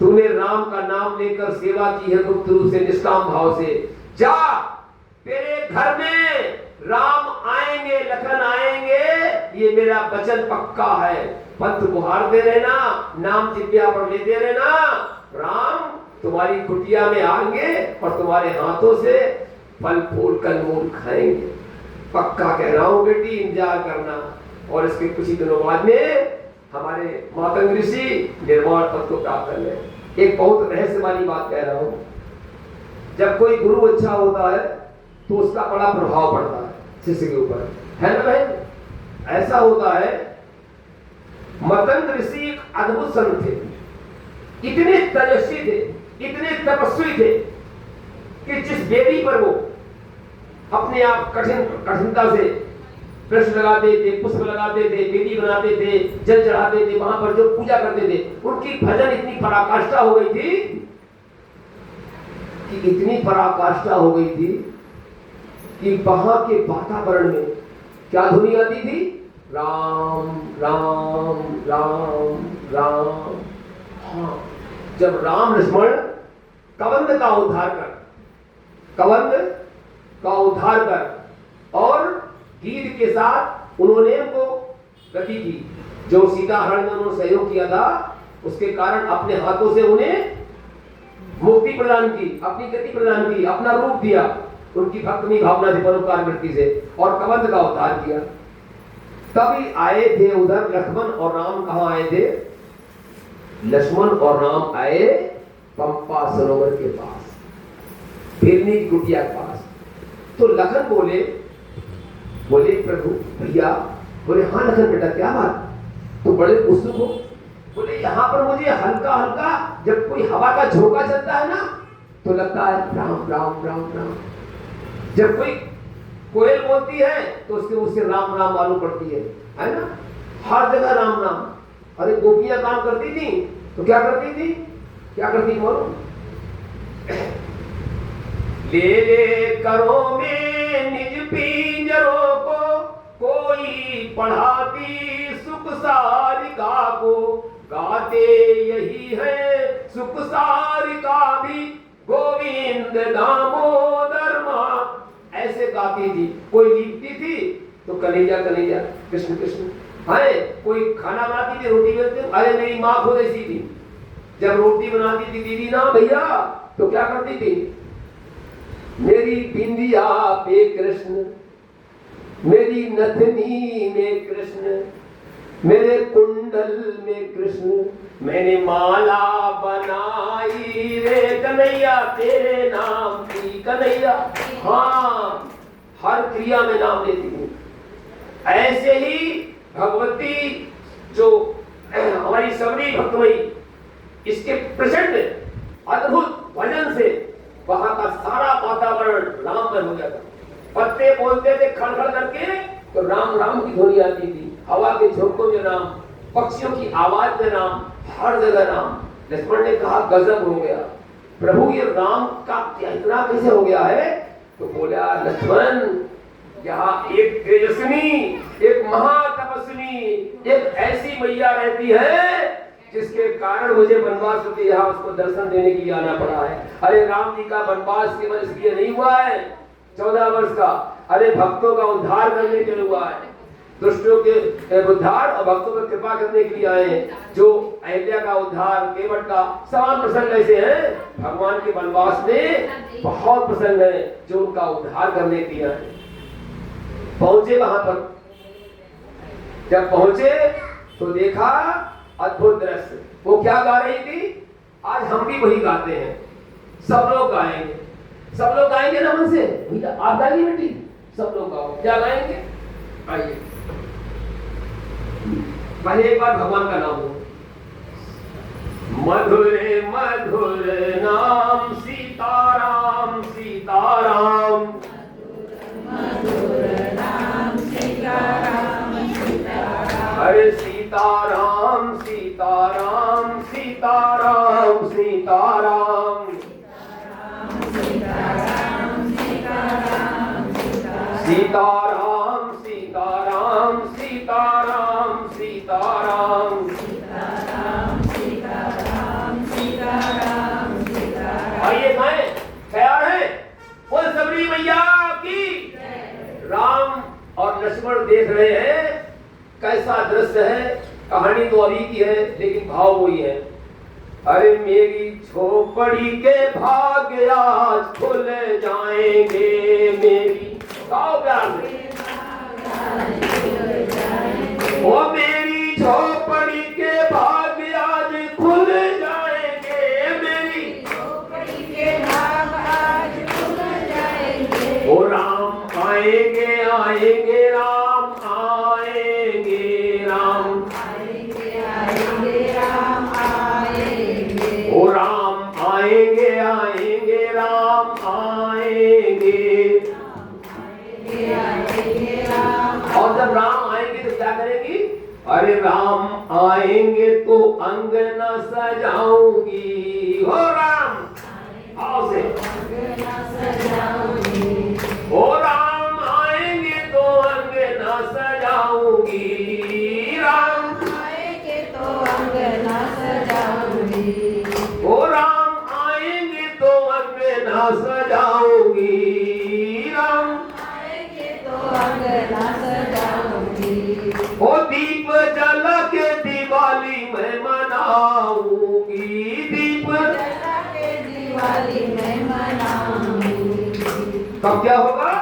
A: तूने राम का नाम लेकर सेवा की है गुप्त रूप से, निष्काम भाव से। जा, तेरे घर में राम आएंगे, लखन आएंगे, ये मेरा वचन पक्का है। पंथ बुहारते रहना, नाम जिज्ञा पर लेते रहना, राम तुम्हारी कुटिया में आएंगे और तुम्हारे हाथों से फल फूल कंदमूल खाएंगे। पक्का कह रहा हूं बेटी, इंतजार करना। और इसके कुछ ही दिनों बाद में हमारे मतंग ऋषि निर्वाण पद को प्राप्त कर ले। एक बहुत रहस्य वाली बात कह रहा हूं। जब कोई गुरु अच्छा होता है तो उसका बड़ा प्रभाव पड़ता है शिष्य के ऊपर, है ना बहन? ऐसा होता है। मतंग ऋषि एक अद्भुत संत थे, इतने तेजस्वी थे, इतने तपस्वी थे कि जिस वेदी पर वो अपने आप कठिनता से कृष्ण लगाते थे, पुष्प लगाते थे, वेदी बनाते थे, जल चढ़ाते थे, वहां पर जो पूजा करते थे, उनकी भजन इतनी पराकाष्ठा हो गई थी कि इतनी पराकाष्ठा हो गई थी कि वहां के वातावरण में क्या ध्वनि आती थी? राम राम राम राम। हाँ, जब राम लक्ष्मण कबंध का उद्धार कर और गीत के साथ उन्होंने उनको गति की, जो सीता हरण में उन्होंने सहयोग किया था, उसके कारण अपने हाथों से उन्हें मुक्ति प्रदान की, अपनी गति प्रदान की, अपना रूप दिया, उनकी भक्ति भावना से, परोपकार वृत्ति से, और कबंध का उद्धार किया। तभी आए थे उधर लक्ष्मण और राम। कहां आए थे? लक्ष्मण और राम आए पंपा सरोवर के पास, हिरनी की कुटिया के पास। तो लखन बोले प्रभु भैया, बोले हाँ लखन बेटा क्या बात, तो बड़े उत्सुक हो। बोले यहाँ पर मुझे हल्का हल्का जब कोई हवा का झोंका चलता है ना, तो लगता है राम राम राम राम। जब कोई कोयल बोलती है तो उसके मुंह से राम राम मालूम पड़ती है ना? हर जगह राम राम। अरे गोपियां काम करती थी तो क्या करती मालूम? ले ले करो में निज पिंजरों को, कोई पढ़ाती सुख सारिका को, गाते यही है सुख सारिका भी, गोविंद दामोदर मां। ऐसे गाती थी। कोई लिखती थी तो कन्हैया कन्हैया, कृष्ण कृष्ण। है कोई खाना बनाती थी, रोटी बेलती, अरे मेरी माँ खुद ऐसी थी। जब रोटी बनाती थी दीदी ना भैया, तो क्या करती थी? मेरी बिंदिया पे कृष्ण, मेरी नथनी में कृष्ण, मेरे कुंडल में कृष्ण, मैंने माला बनाई रे कन्हैया तेरे नाम की कन्हैया। हाँ, हर क्रिया में नाम लेती हूँ। ऐसे ही भगवती जो हमारी सबरी भक्तमयी, इसके प्रचंड अद्भुत भजन से वहां का सारा वातावरण राममय हो गया था। पत्ते बोलते थे खड़खड़ करके तो राम राम की ध्वनि आती थी, हवा के झोंकों में राम, पक्षियों की आवाज में राम, हर जगह राम। लक्ष्मण ने कहा गजब हो गया प्रभु, ये राम का इतना कैसे हो गया है? तो बोला लक्ष्मण, यहाँ एक तेजस्विनी, एक महातपस्विनी, एक ऐसी मैया रहती है जिसके कारण मुझे वनवास होते यहाँ उसको दर्शन देने के लिए आना पड़ा है। अरे राम जी का वनवास केवल इसलिए नहीं हुआ है 14 वर्ष का, अरे भक्तों का उद्धार करने के लिए हुआ है। दुष्टों के उद्धार और भक्तों पर कृपा करने के लिए आए हैं। जो अहिल्या का उद्धार, केवट का समान प्रसंग ऐसे हैं, भगवान के वनवास में बहुत प्रसंग है जो उनका उद्धार करने के लिए आए। पहुंचे वहां पर जब पहुंचे तो देखा अद्भुत दृश्य। वो क्या गा रही थी? आज हम भी वही गाते हैं, सब लोग गाएंगे, सब लोग गाएंगे ना मन से। भैया आप गाइए बेटी, सब लोग गाओ। क्या गाएंगे? आइए पहले एक बार भगवान का नाम लो। मधुर मधुर नाम सीताराम सीताराम,
B: मधुर नाम सीताराम सीताराम,
A: अरे सीताराम सीताराम सीताराम सीताराम,
B: सीताराम सीताराम
A: सीताराम सीताराम सीताराम सीताराम,
B: सीताराम सीताराम सीताराम सीताराम।
A: आइए गाएं, तैयार है? बोल सबरी मैया की। राम और लक्ष्मण देख रहे हैं कैसा दृश्य है। कहानी तो अभी की है लेकिन भाव वही है। अरे मेरी झोपड़ी के भाग्य आज खुल जाएंगे, मेरी गाओ प्यार से। ओ मेरी झोपड़ी के भाग्य आज खुल जाएंगे, मेरी
B: झोपड़ी के भाग आज खुल जाएंगे।
A: ओ राम आएंगे आएंगे राम आएंगे राम,
B: आएंगे आएंगे राम आएंगे।
A: ओ राम आएंगे आएंगे राम आएंगे।
B: आएंगे आएंगे राम।
A: और जब राम आएंगे तो क्या करेगी? अरे राम आएंगे तो अंगना सजाऊंगी। हो राम आओ से।
B: अंगना सजाऊंगी।
A: ओ राम आएंगे तो अंगना सजाऊंगी। राम
B: आएंगे तो अंगना सजाऊंगी।
A: ओ राम आएंगे तो अंगना सजाऊंगी। राम
B: आएंगे तो अंगना सजाऊंगी।
A: ओ दीप जला के दिवाली में मनाऊंगी। दीप
B: जला के दिवाली में मनाऊंगी।
A: तब क्या होगा?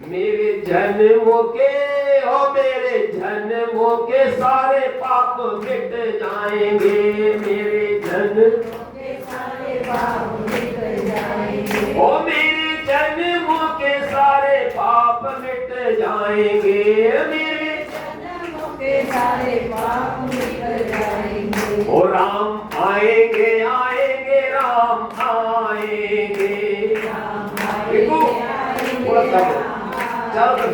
A: मेरे जन्मों के ओ मेरे जन्मों के सारे पाप मिट जाएंगे। मेरे जन्म
B: के सारे पाप मिट जाएंगे।
A: ओ मेरे जन्मों के सारे पाप मिट जाएंगे। मेरे
B: जन्मों के सारे पाप मिट जाएंगे।
A: ओ राम आएंगे आएंगे राम आएंगे। देखो थोड़ा सा चलो।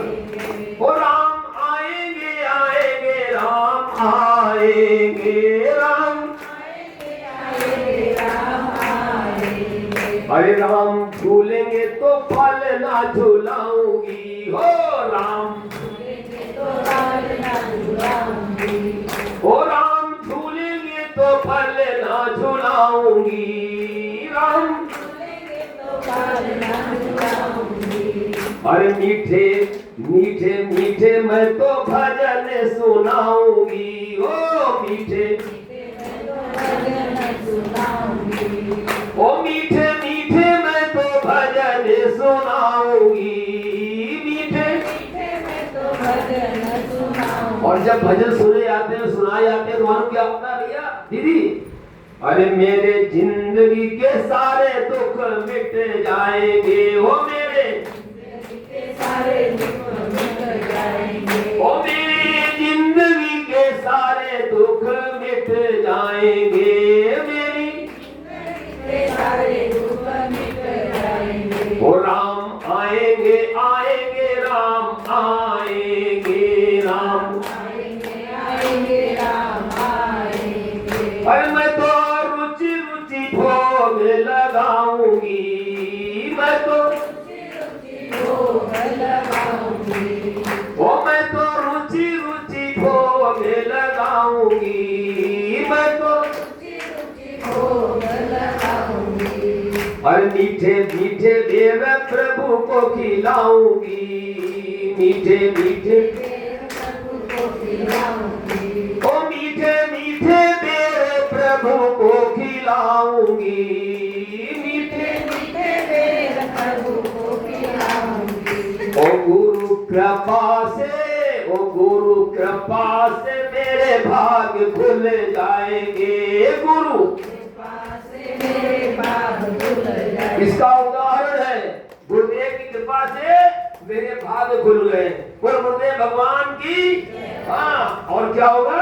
A: ओ राम आएंगे आएंगे राम आएंगे राम,
B: आएंगे राम आएंगे।
A: अरे राम झूलेंगे तो फल ना झूलाऊंगी। हो राम
B: तो लाल ना झुलाऊंगी।
A: ओ राम झूलेंगे तो फल ना झूलाऊंगी। राम
B: तो लाल ना झुलाऊंगी।
A: अरे मीठे मीठे मीठे मैं तो भजन सुनाऊंगी। ओ मीठे
B: भजन सुनाऊंगी।
A: ओ मीठे मीठे मैं तो भजन सुनाऊंगी। मीठे
B: मैं तो भजन सुनाऊंगी।
A: और जब भजन सुने जाते हैं सुनाए जाते हैं तो मालूम क्या होता है भैया दीदी? अरे मेरे जिंदगी के सारे दुख मिट जाएंगे। ओ मेरे
B: सारे दुख मिट जाएंगे।
A: ओ मेरी जिंदगी के सारे दुख मिट जाएंगे। मेरी
B: सारे दुख मिट जाएंगे।
A: ओ राम आएंगे आएंगे राम आएंगे राम,
B: आएंगे आएंगे राम आएंगे।
A: अरे मैं तो रुचि रुचि भोग लगाऊंगी। मैं तो
B: भोग लगाऊंगी।
A: ओ मैं तो रुचि रुचि भोग लगाऊंगी। मैं तो
B: भोग लगाऊंगी।
A: और मीठे मीठे देव प्रभु को खिलाऊंगी। मीठे मीठे
B: प्रभु को खिलाऊंगी।
A: ओ मीठे मीठे देव प्रभु को खिलाऊंगी। मीठे
B: मीठे देव प्रभु को खिलाऊंगी।
A: ओ गुरु कृपा से ओ गुरु कृपा से मेरे भाग्य खुल जाएंगे। गुरु
B: कृपा से मेरे भाग्य खुल जाएंगे।
A: इसका उदाहरण है गुरुदेव की कृपा से मेरे भाग्य खुल गए। बोल गुरुदेव भगवान की। हाँ, और क्या होगा?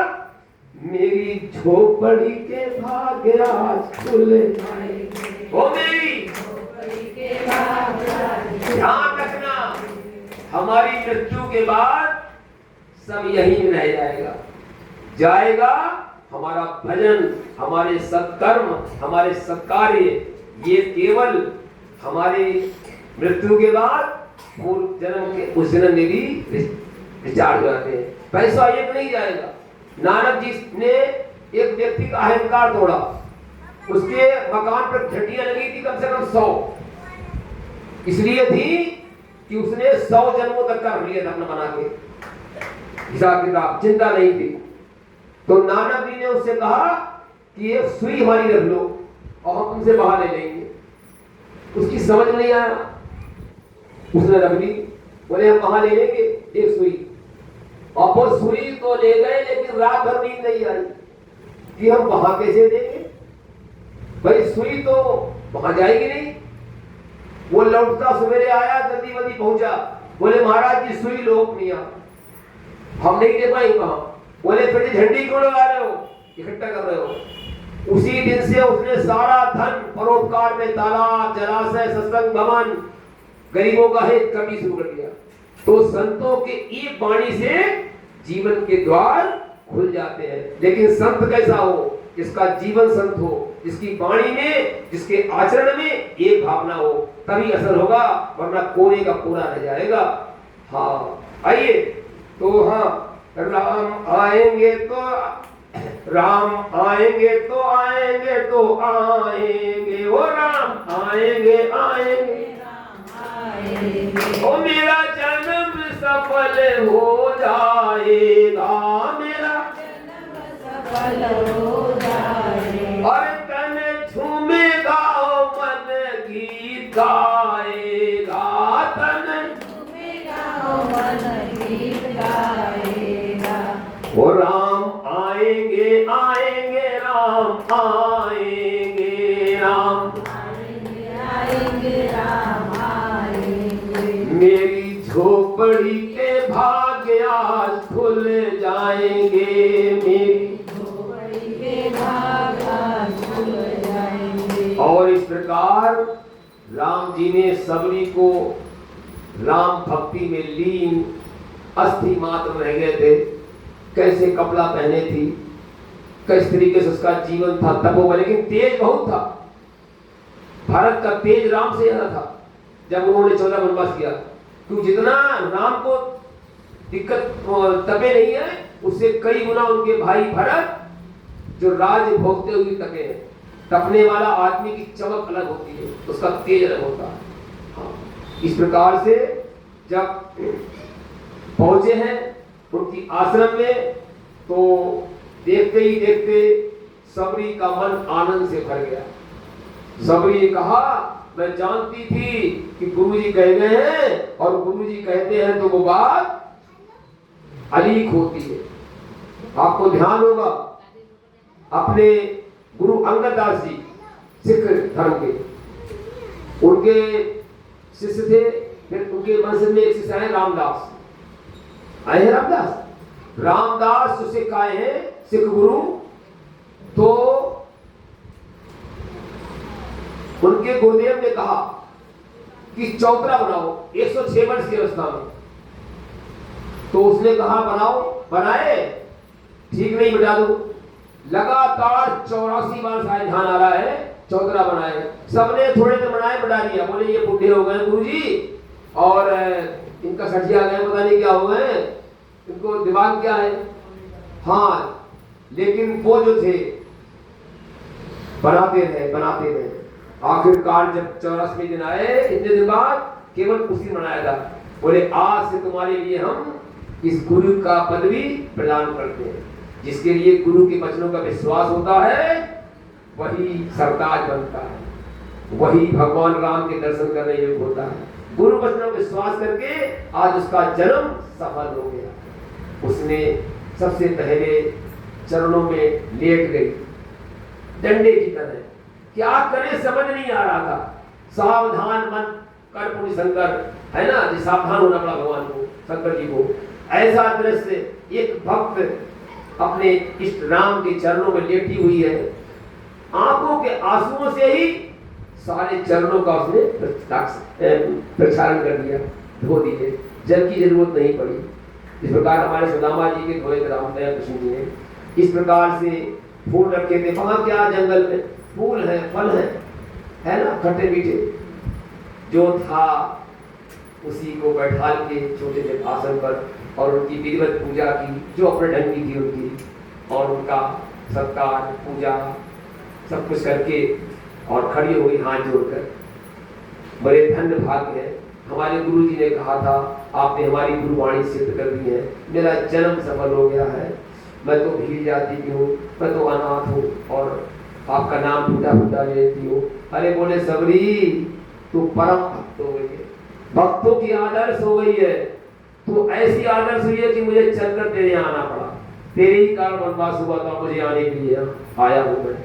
A: मेरी झोपड़ी के भाग्य आज खुल जाएंगे। वो मेरी
B: झोपड़ी के भाग्य आज
A: ध्यान रखना, हमारी मृत्यु के बाद सब यहीं रह जाएगा हमारा भजन, हमारे सत्कर्म, हमारे सत्कार्य, ये केवल हमारे मृत्यु के बाद पूर्व जन्म के उस जन्म में भी रिचार्ज हो जाते हैं। पैसा एक नहीं जाएगा। नानक जी ने एक व्यक्ति का अहंकार तोड़ा, उसके मकान पर घंटियां लगी थी कम से कम 100, इसलिए थी कि उसने 100 जन्मों तक कर लिया था अपना बना के हिसाब किताब, चिंता नहीं थी। तो नानक जी ने उससे कहा कि एक सुई हमारी रख लो और हम तुमसे बाहर ले लेंगे। उसकी समझ नहीं आया, उसने रख ली। बोले हम कहाँ ले लेंगे एक सुई, और वो सुई तो ले गए लेकिन रात भर नींद नहीं आई कि हम वहां कैसे देंगे, भाई सुई तो वहां जाएगी नहीं। वो लौटता सवेरे आया, जल्दी जल्दी पहुंचा। बोले महाराज जी सुई लोग नहीं आ, हम नहीं दे पाएंगे वहां। बोले फिर झंडी क्यों लगा रहे हो, इकट्ठा कर रहे हो? उसी दिन से उसने सारा धन परोपकार में तालाब, जलाशय, सत्संग भवन, गरीबों का हित करनी शुरू कर दिया। तो संतों के एक वाणी से जीवन के द्वार खुल जाते हैं। लेकिन संत कैसा हो? जिसका जीवन संत हो, जिसकी वाणी में, जिसके आचरण में एक भावना हो, तभी असर होगा, वरना कोने का पूरा रह जाएगा। हाँ, आइए तो हाँ, राम आएंगे तो आएंगे तो आएंगे तो आएंगे, ओ राम आएंगे आएंगे ओ मेरा जन्म सफल हो जाएगा, मेरा
B: जन्म सफल हो जाएगा।
A: और तन झूमेगा मन गीत गाएगा, तन
B: झूमेगा मन गीत गाएगा।
A: ओ राम आएंगे आएंगे राम आएंगे, राम
B: आएंगे राम आएंगे।
A: मेरी झोपड़ी के भाग्य आज खुल जाएंगे, मेरी
B: झोपड़ी के भाग्य आज खुल जाएंगे।
A: और इस प्रकार राम जी ने सबरी को राम भक्ति में लीन अस्थि मात्र रह गए थे। कैसे कपड़ा पहने थी, किस तरीके से उसका जीवन था, तपोबल, लेकिन तेज बहुत था। भारत का तेज राम से ज्यादा था जब उन्होंने 14 वनवास किया। तो जितना राम को दिक्कत तपे नहीं है, उससे कई गुना उनके भाई भरत जो राज भोगते हुए तपे हैं। तपने वाला आदमी की चमक अलग होती है, उसका तेज अलग होता है। हाँ, इस प्रकार से जब पहुंचे हैं उनकी आश्रम में, तो देखते ही देखते सबरी का मन आनंद से भर गया। सबरी ने कहा, मैं जानती थी कि गुरुजी कह गए हैं, और गुरुजी कहते हैं तो वो बात अलीक होती है। आपको ध्यान होगा, अपने गुरु अंगद दास जी सिख धर्म के, उनके शिष्य थे। फिर उनके वंश में एक शिष्य आए रामदास, आए हैं रामदास जो सिख आए हैं, सिख गुरु। तो उनके गुरुदेव ने कहा कि चौतरा बनाओ 106 वर्ष की अवस्था में। तो उसने कहा बनाओ, बनाए, ठीक नहीं मिटा दो। लगातार 84 बार शायद ध्यान आ रहा है, चौतरा बनाए। सबने थोड़े से बनाए, बढ़ा दिया। बोले ये बुढ़े हो गए गुरुजी, और इनका सठिया गए, पता नहीं क्या हो गए, इनको दिमाग क्या है। हाँ, लेकिन वो जो थे बनाते रहे। आखिरकार जब 84वें दिन आए, इतने दिन बाद, केवल उसी मनाया था। बोले आज से तुम्हारे लिए हम इस गुरु का पदवी प्रदान करते हैं। जिसके लिए गुरु के वचनों का विश्वास होता है, वही सरताज बनता है, वही भगवान राम के दर्शन करने योग्य होता है। गुरु वचनों पर विश्वास करके आज उसका जन्म सफल हो गया। उसने सबसे पहले चरणों में लेट गई डंडे की तरह। क्या करे समझ नहीं आ रहा था। सावधान मन कर पुण्य शंकर, है ना जी, सावधान होना पड़ा भगवान को, शंकर जी को। ऐसा दृश्य, एक भक्त अपने इष्ट राम के चरणों में लेटी हुई है, आंखों के आंसुओं से ही सारे चरणों का उसने प्रक्षालन कर दिया, धो दिए, जल की जरूरत नहीं पड़ी। इस प्रकार हमारे सुदामा जी के धोए रामदया कृष्ण जी ने इस प्रकार से फूल रखे थे। वहां क्या जंगल में फूल है, फल है ना, खट्टे मीठे, जो था उसी को बैठा के छोटे से आसन पर और उनकी विधिवत पूजा की, जो अपने ढंग की थी उनकी, और उनका सत्कार पूजा सब कुछ करके और खड़ी हो गई हाथ जोड़कर। बड़े धन्य भाग्य है। हमारे गुरु जी ने कहा था, आपने हमारी गुरुवाणी सिद्ध कर दी है, मेरा जन्म सफल हो गया है। मैं तो भील जाति की हूँ, मैं तो अनाथ हूँ और आपका नाम टूटा फूटा लेती हूँ। अरे बोले सबरी, तू परम भक्त हो गई है, भक्तों की आदर्श हो गई है। तो ऐसी आदर्श हुई है कि मुझे चलकर तेरे यहाँ आना पड़ा, तेरे ही कारण वनवास हुआ था, मुझे आने के लिए आया हूँ मैं।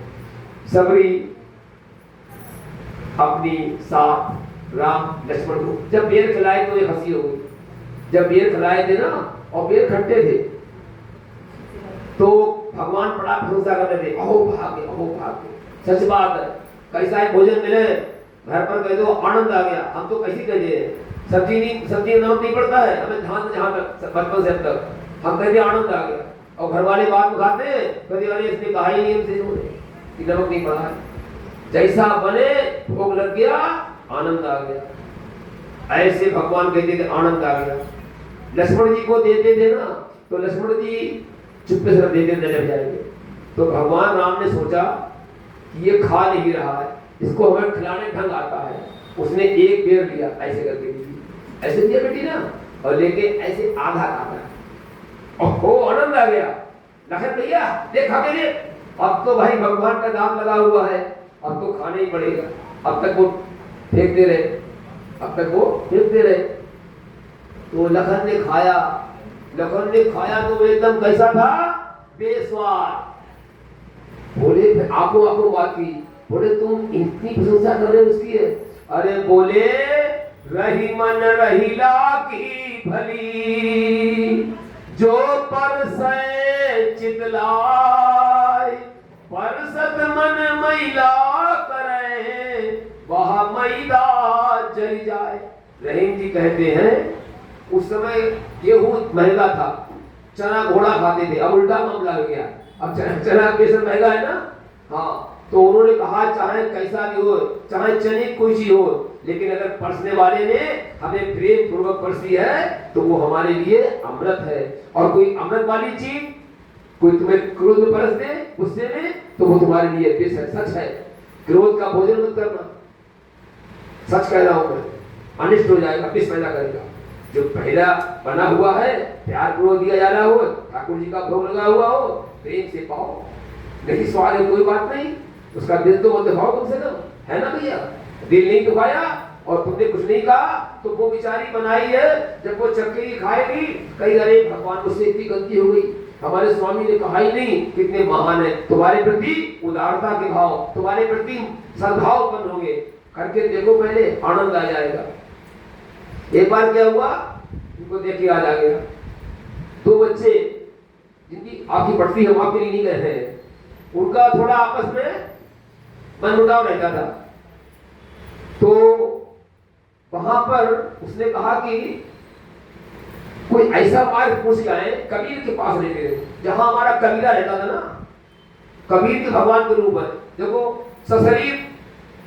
A: सबरी अपनी साथ राम लक्ष्मण को जब बेर खिलाए तो एक हंसी हो गई। जब बेर खिलाए थे ना, और बेर खट्टे थे, तो भगवान बड़ा प्रशंसा करते थे, अहो भाग्य, अहो भाग्य। सच बात है, कैसा है भोजन मिले घर पर कह दो आनंद आ गया। हम तो कैसी कहते हैं, सब्जी नमक नहीं पड़ता है हमें, ध्यान जहाँ तक बचपन से अब तक हम कहते आनंद आ गया। और घर वाले बात खाते हैं, कहते अरे इसने कहा ही नहीं हमसे कि नमक नहीं पड़ा है। जैसा बने भोग लग गया, आनंद आ गया। ऐसे भगवान कहते थे आनंद आ गया। लक्ष्मण जी को देते थे ना, तो लक्ष्मण जी चुप्पे से देते नजर जाएंगे। तो भगवान राम ने सोचा कि ये खा नहीं रहा है, इसको हमें खिलाने ढंग आता है। उसने एक बेर लिया, ऐसे करके ऐसे दिया बेटी ना, और लेके ऐसे आधा काटा, और आनंद आ गया। लखन भैया देखा मेरे, अब तो भाई भगवान का नाम लगा हुआ है, अब तो खाना ही पड़ेगा। अब तक वो फेंकते रहे, अब तक वो फेंकते रहे। तो लखन ने खाया, तो वो एकदम कैसा था, बेस्वाद। बोले आंखों आंखों बात की, बोले तुम इतनी प्रशंसा कर रहे हो उसकी है? अरे बोले रही मन रहीला की भली, जो परसै चितलाय, परसत मन मैला करे, वह मैदा जल जाए। रहीम जी कहते हैं उस समय गेहूं महंगा था, चना घोड़ा खाते थे, अब उल्टा मामला हो गया। अब चना बेसन महंगा है ना, हाँ, तो उन्होंने कहा चाहे कैसा भी हो, चाहे चने कोई चीज हो, लेकिन अगर परसने वाले ने हमें प्रेम पूर्वक परसी है तो वो हमारे लिए अमृत है। और कोई अमृत वाली चीज कोई तुम्हें क्रोध में परस दे गुस्से में, तो वो तुम्हारे लिए विष है, सच है। क्रोध का भोजन मत करना, सच कह रहा हूं मैं, अनिष्ट हो जाएगा, विष पैदा करेगा। जो पहला बना हुआ है, प्यार पूर्वक दिया जा रहा हो, ठाकुर जी का भोग लगा हुआ हो, प्रेम से पाओ। नहीं स्वाद है कोई बात नहीं, उसका दिल तो मत दिखाओ कम से कम, है ना भैया। दिल नहीं दुखाया और तुमने कुछ नहीं कहा, तो वो बेचारी बनाई है, जब वो चक्की खाएगी कहीं अरे भगवान मुझसे इतनी गलती हो गई, हमारे स्वामी ने कहा ही नहीं कितने महान है। तुम्हारे प्रति उदारता के भाव, तुम्हारे प्रति सद्भाव उत्पन्न होंगे, करके देखो पहले, आनंद आ जाएगा। एक बार क्या हुआ, उनको देख के याद आ गया, दो बच्चे जिनकी आपकी पटरी हम आपके लिए नहीं कह रहे हैं, उनका थोड़ा आपस में मनमुटाव रहता था। तो वहां पर उसने कहा कि कोई ऐसा मार्ग पूछ लाए, कबीर के पास रहते थे, जहां हमारा कबीरा रहता था ना, कबीर के भगवान के रूप है। देखो सशरीर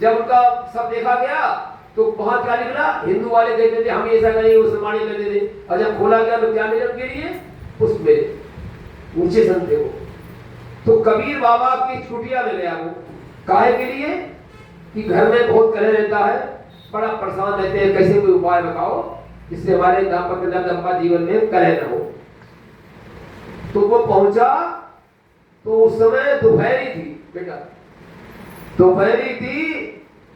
A: जब उनका सब देखा गया तो वहां क्या निकला, हिंदू वाले कहते थे हम ऐसा करेंगे, मुसलमान कहते थे, और जब खोला गया तो क्या मिला उनके लिए, पुष्प मिले, ऊंचे संत थे वो। तो कबीर बाबा की कुटिया में गया वो, काहे के लिए कि घर में बहुत कलह रहता है, बड़ा परेशान रहते हैं, कैसे कोई उपाय बताओ जिससे हमारे दाम्पत्य जीवन में कलह न हो। तो वो पहुंचा, तो उस समय दोपहरी थी बेटा, दोपहरी थी,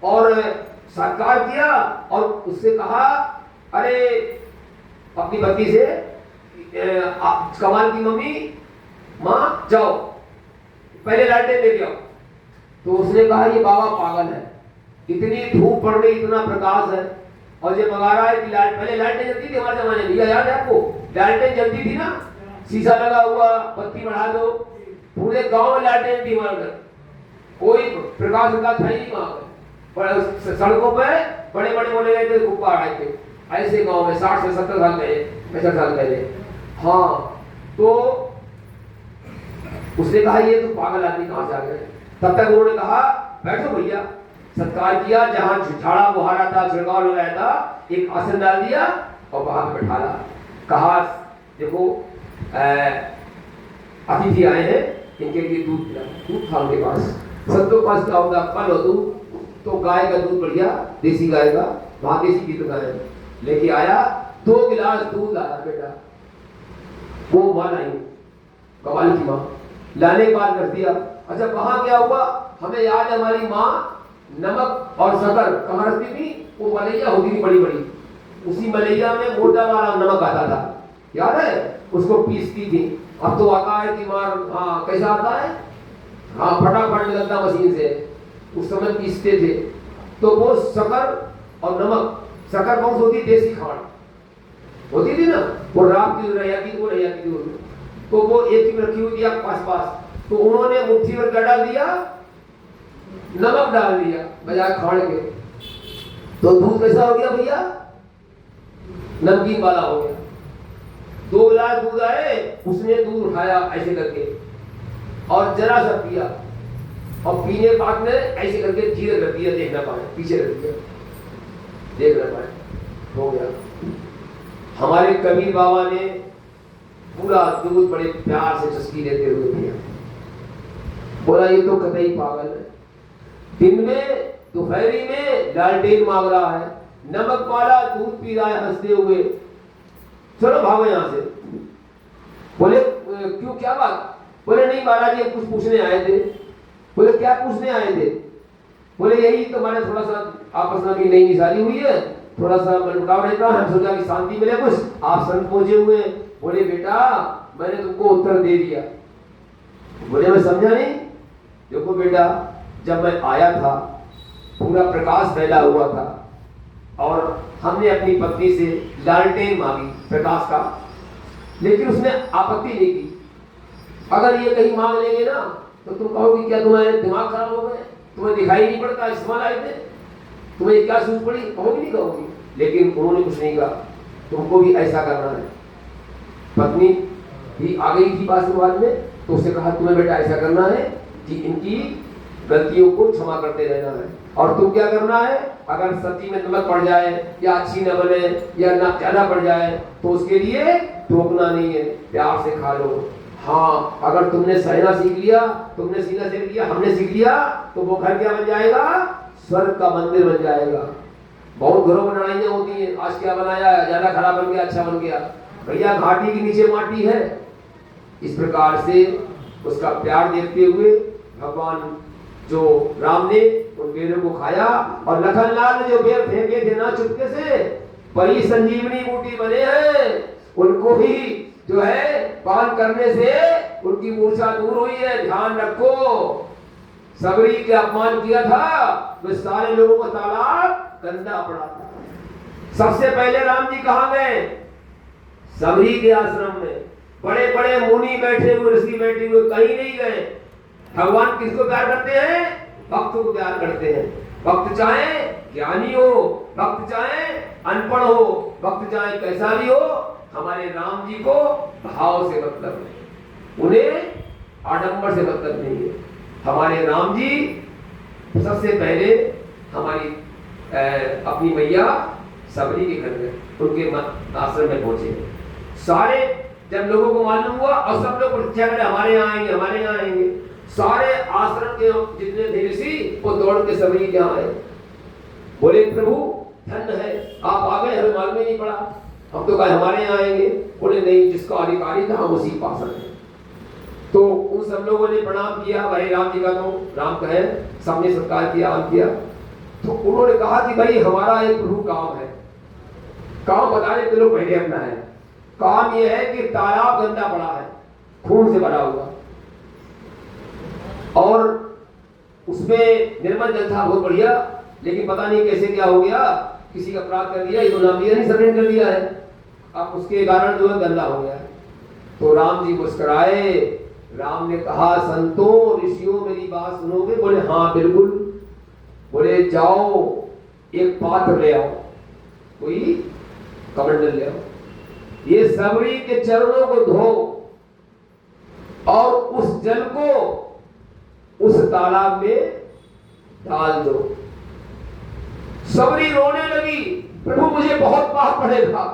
A: और सत्कार किया और उससे कहा अरे अपनी पत्नी से कमाल की मम्मी माँ जाओ पहले लालटेन लेके आओ। तो उसने कहा ये बाबा पागल है, इतनी धूप पड़ रही, इतना प्रकाश है, और ये मंगा रहा है कि पहले लालटेन जलती थी हमारे जमाने में, याद है आपको? लालटेन जलती थी ना, शीशा लगा हुआ, बत्ती बढ़ा दो, पूरे गांव में लालटेन थी हमारे घर, कोई प्रकाश था ही नहीं वहां पर। सड़कों पे बड़े बड़े बोले गए थे, गुब्बार आए थे ऐसे गांव में 60 से 70 साल पहले, 65 साल पहले। हाँ, तो उसने कहा ये तो पागल आदमी कहां से आ गए। तब तक उन्होंने कहा बैठो भैया, सत्कार किया, जहां झाड़ा बुहारा था, छिड़काव लगाया था, एक आसन डाल दिया और वहां पे बैठा ला। कहा देखो अतिथि आए हैं, इनके लिए दूध पिला। दूध था उनके पास, सबके पास क्या होगा, फल हो दूध, तो गाय का दूध बढ़िया, देसी गाय का, वहां देसी की तो गाय लेके आया, 2 गिलास दूध लाया बेटा। वो मां आई, कमाल की मां, लाने के बाद कर दिया। अच्छा वहां क्या हुआ, हमें याद है हमारी माँ नमक और शक्कर कहाँ रखती थी, वो मलैया होती थी बड़ी बड़ी, उसी मलैया में मोटा वाला नमक आता था, याद है? उसको पीसती थी। अब तो आता है कि मार, हाँ कैसा आता है, हाँ फटाफट निकलता मशीन से, उस समय पीसते थे। तो वो शक्कर और नमक, शक्कर कौन सी होती, देसी खांड होती थी ना, वो रात की रैया की, वो रैया की, तो वो एक ही रखी हुई थी आप पास। तो उन्होंने मुट्ठी भर क्या डाल दिया, नमक डाल दिया बजाय खाड़ के, तो दूध कैसा हो गया भैया, नमकीन वाला हो गया। 2 गिलास दूध आए, उसने दूध उठाया ऐसे करके और जरा सा पिया, और पीने बाद में ऐसे करके धीरे रख दिया, देख ना पाए, पीछे रख दिया, देख ना पाए, हो गया। हमारे कबीर बाबा ने पूरा दूध बड़े प्यार से चस्की लेते हुए पिया। बोला ये तो कतई पागल है, दिन में दोपहरी में लालटेन मांग रहा है, नमक वाला दूध पी रहा है हंसते हुए, चलो भागो यहाँ से। बोले क्यों, क्या बात? बोले नहीं महाराज ये कुछ पूछने आए थे। बोले क्या पूछने आए थे? बोले यही तुम्हारे थोड़ा सा आपस में भी नई निशानी हुई है, थोड़ा सा मनमुटाव रहता है, हम सोचा कि शांति मिले कुछ, आप संत पहुंचे हुए। बोले बेटा मैंने तुमको उत्तर दे दिया। बोले मैं समझा नहीं। देखो बेटा, जब मैं आया था पूरा प्रकाश फैला हुआ था, और हमने अपनी पत्नी से लालटेन मांगी प्रकाश का, लेकिन उसने आपत्ति नहीं की। अगर ये कहीं मांग लेंगे ना तो तुम कहोगे क्या तुम्हारे दिमाग खराब हो गए, तुम्हें दिखाई नहीं पड़ता, इस्तेमाल आए थे, तुम्हें क्या सूझ पड़ी, कहोगी नहीं कहोगी। लेकिन उन्होंने कुछ नहीं कहा, तुमको भी ऐसा करना है। पत्नी भी आ गई थी पास में, तो उसने कहा तुम्हें बेटा ऐसा करना है कि इनकी गलतियों को क्षमा करते रहना है, और तुम क्या करना है, अगर सब्जी में नमक पड़ जाए या अच्छी न बने या ना ज्यादा पड़ जाए तो उसके लिए टोकना नहीं है, प्यार से खा लो। हाँ, अगर तुमने सहना सीख लिया, तुमने सीना सीख लिया, हमने सीख लिया, तो वो घर क्या बन जाएगा, स्वर्ग का मंदिर बन जाएगा। बहुत घरों में लड़ाइयां होती हैं, आज क्या बनाया, ज्यादा खराब बन गया, अच्छा बन गया, भैया घाटी के नीचे माटी है। इस प्रकार से उसका प्यार देखते हुए भगवान जो राम ने उन बेरों को खाया, और लखनलाल ने जो बेर फेंके थे ना चुपके से, परी संजीवनी बूटी बने हैं, उनको ही जो है पान करने से उनकी मूर्छा दूर हुई है। ध्यान रखो, सबरी के अपमान किया था तो सारे लोगों को तालाब गंदा पड़ा था। सबसे पहले राम जी कहां गए, सबरी के आश्रम में। बड़े बड़े मुनि बैठे हुए, ऋषि बैठे हुए, कहीं नहीं गए। भगवान किसको प्यार करते हैं, भक्त को प्यार करते हैं। भक्त चाहे ज्ञानी हो, भक्त चाहे अनपढ़ हो, भक्त चाहे कैसा भी हो, हमारे राम जी को भाव से मतलब नहीं, उन्हें आडंबर से मतलब नहीं है। हमारे राम जी सबसे पहले हमारी अपनी मैया सबरी के घर में, उनके आश्रम में पहुंचे। सारे जब लोगों को मालूम हुआ, और सब लोग प्रतीक्षा करें हमारे यहाँ आएंगे, हमारे यहाँ आएंगे, सारे आश्रम के जितने थे ऋषि वो दौड़ के सबरी के यहाँ आए। बोले प्रभु धन्य है, आप आ गए, हमें मालूम ही नहीं पड़ा, हम तो कहे हमारे यहाँ आएंगे। बोले नहीं, जिसका अधिकारी था हम उसी पास आए। तो उन सब लोगों ने प्रणाम किया, भाई राम जी का तो राम कहे, सबने सत्कार किया, आम किया। तो उन्होंने कहा कि भाई हमारा एक प्रभु काम है, काम बताने के लोग पहले अपना है, काम यह है कि तालाब गंदा पड़ा है, खून से भरा हुआ, और उसमें निर्मल जल था बहुत बढ़िया, लेकिन पता नहीं कैसे क्या हो गया, किसी का अपराध कर दिया, ये तो नाम लिया नहीं, सरेंडर कर दिया है, अब उसके कारण जो है गंदा हो गया है। तो राम जी मुस्कुराए, राम ने कहा संतों ऋषियों मेरी बात सुनोगे? बोले हाँ बिल्कुल। बोले जाओ एक पात्र ले आओ, कोई कमंडल ले आओ, ये सबरी के चरणों को धो और उस जल को उस तालाब में डाल दो। सबरी रोने लगी, प्रभु मुझे बहुत पाप पड़ेगा,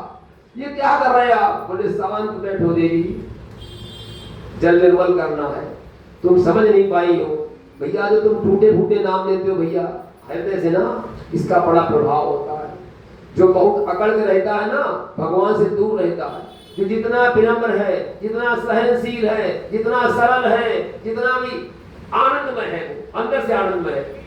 A: ये क्या कर रहे हैं आप? बोले शांत बैठो देवी, जल निर्मल करना है, तुम समझ नहीं पाई हो भैया, जो तुम टूटे फूटे नाम लेते हो भैया हृदय से ना, इसका बड़ा प्रभाव होता है। जो बहुत अकड़ के रहता है ना, भगवान से दूर रहता है, जो जितना विनम्र है, जितना सहनशील है, जितना सरल है, जितना भी आनंदमय है, वो अंदर से आनंदमय है,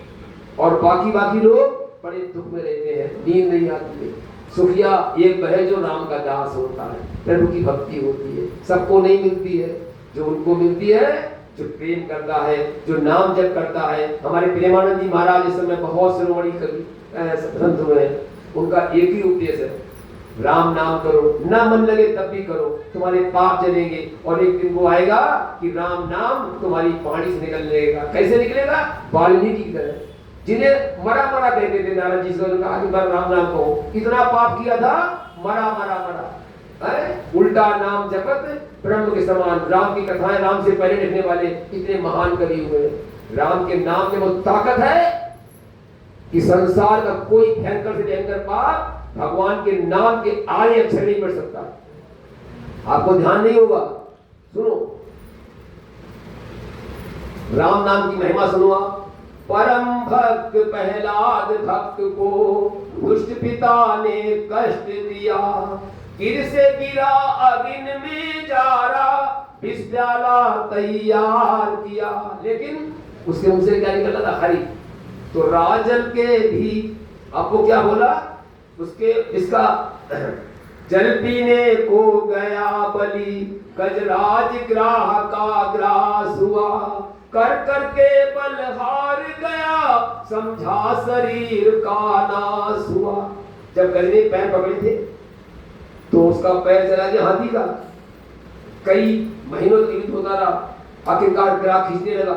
A: और बाकी लोग बड़े दुख में रहते हैं, नींद नहीं आती है। सुखिया एक वह जो राम का दास होता है, प्रभु की भक्ति होती है, सबको नहीं मिलती है, जो उनको मिलती है, जो प्रेम करता है, जो नाम जप करता है। हमारे प्रेमानंद जी महाराज इस समय बहुत शिरोमणि कवि संत हुए हैं, उनका एक ही उपदेश है, राम नाम करो, ना मन लगे तब भी करो, तुम्हारे पाप जलेंगे, और एक दिन वो आएगा कि राम नाम तुम्हारी पानी से निकल जाएगा। कैसे निकलेगा? वाल्मीकि की तरह, जिन्हें मरा मरा कहते थे नारद जी से, कहा कि राम नाम कहो, इतना पाप किया था, मरा मरा मरा, उल्टा नाम जपत ब्रह्म के समान। राम की कथाएं, राम से पहले लिखने वाले इतने महान कवि हुए, राम के नाम में वो ताकत है कि संसार का कोई भयंकर से भयंकर पाप भगवान के नाम के आगे अक्षर नहीं पढ़ सकता। आपको ध्यान नहीं होगा, सुनो राम नाम की महिमा सुनो आप। परम भक्त प्रहलाद भक्त को दुष्ट पिता ने कष्ट दिया, गिर से गिरा अग्नि में जारा, विष प्याला तैयार किया, लेकिन उसके मुंह से क्या निकला था? हरि। तो राजन के भी आपको क्या बोला? उसके इसका जल पीने को गया बलि, गजराज ग्राह का ग्रास हुआ, कर करके बलहार गया, समझा शरीर का नाश हुआ। जब गज ने पैर पकड़े थे तो उसका पैर चला गया हाथी का, कई महीनों तक युद्ध होता रहा, आखिरकार ग्राह खींचने लगा।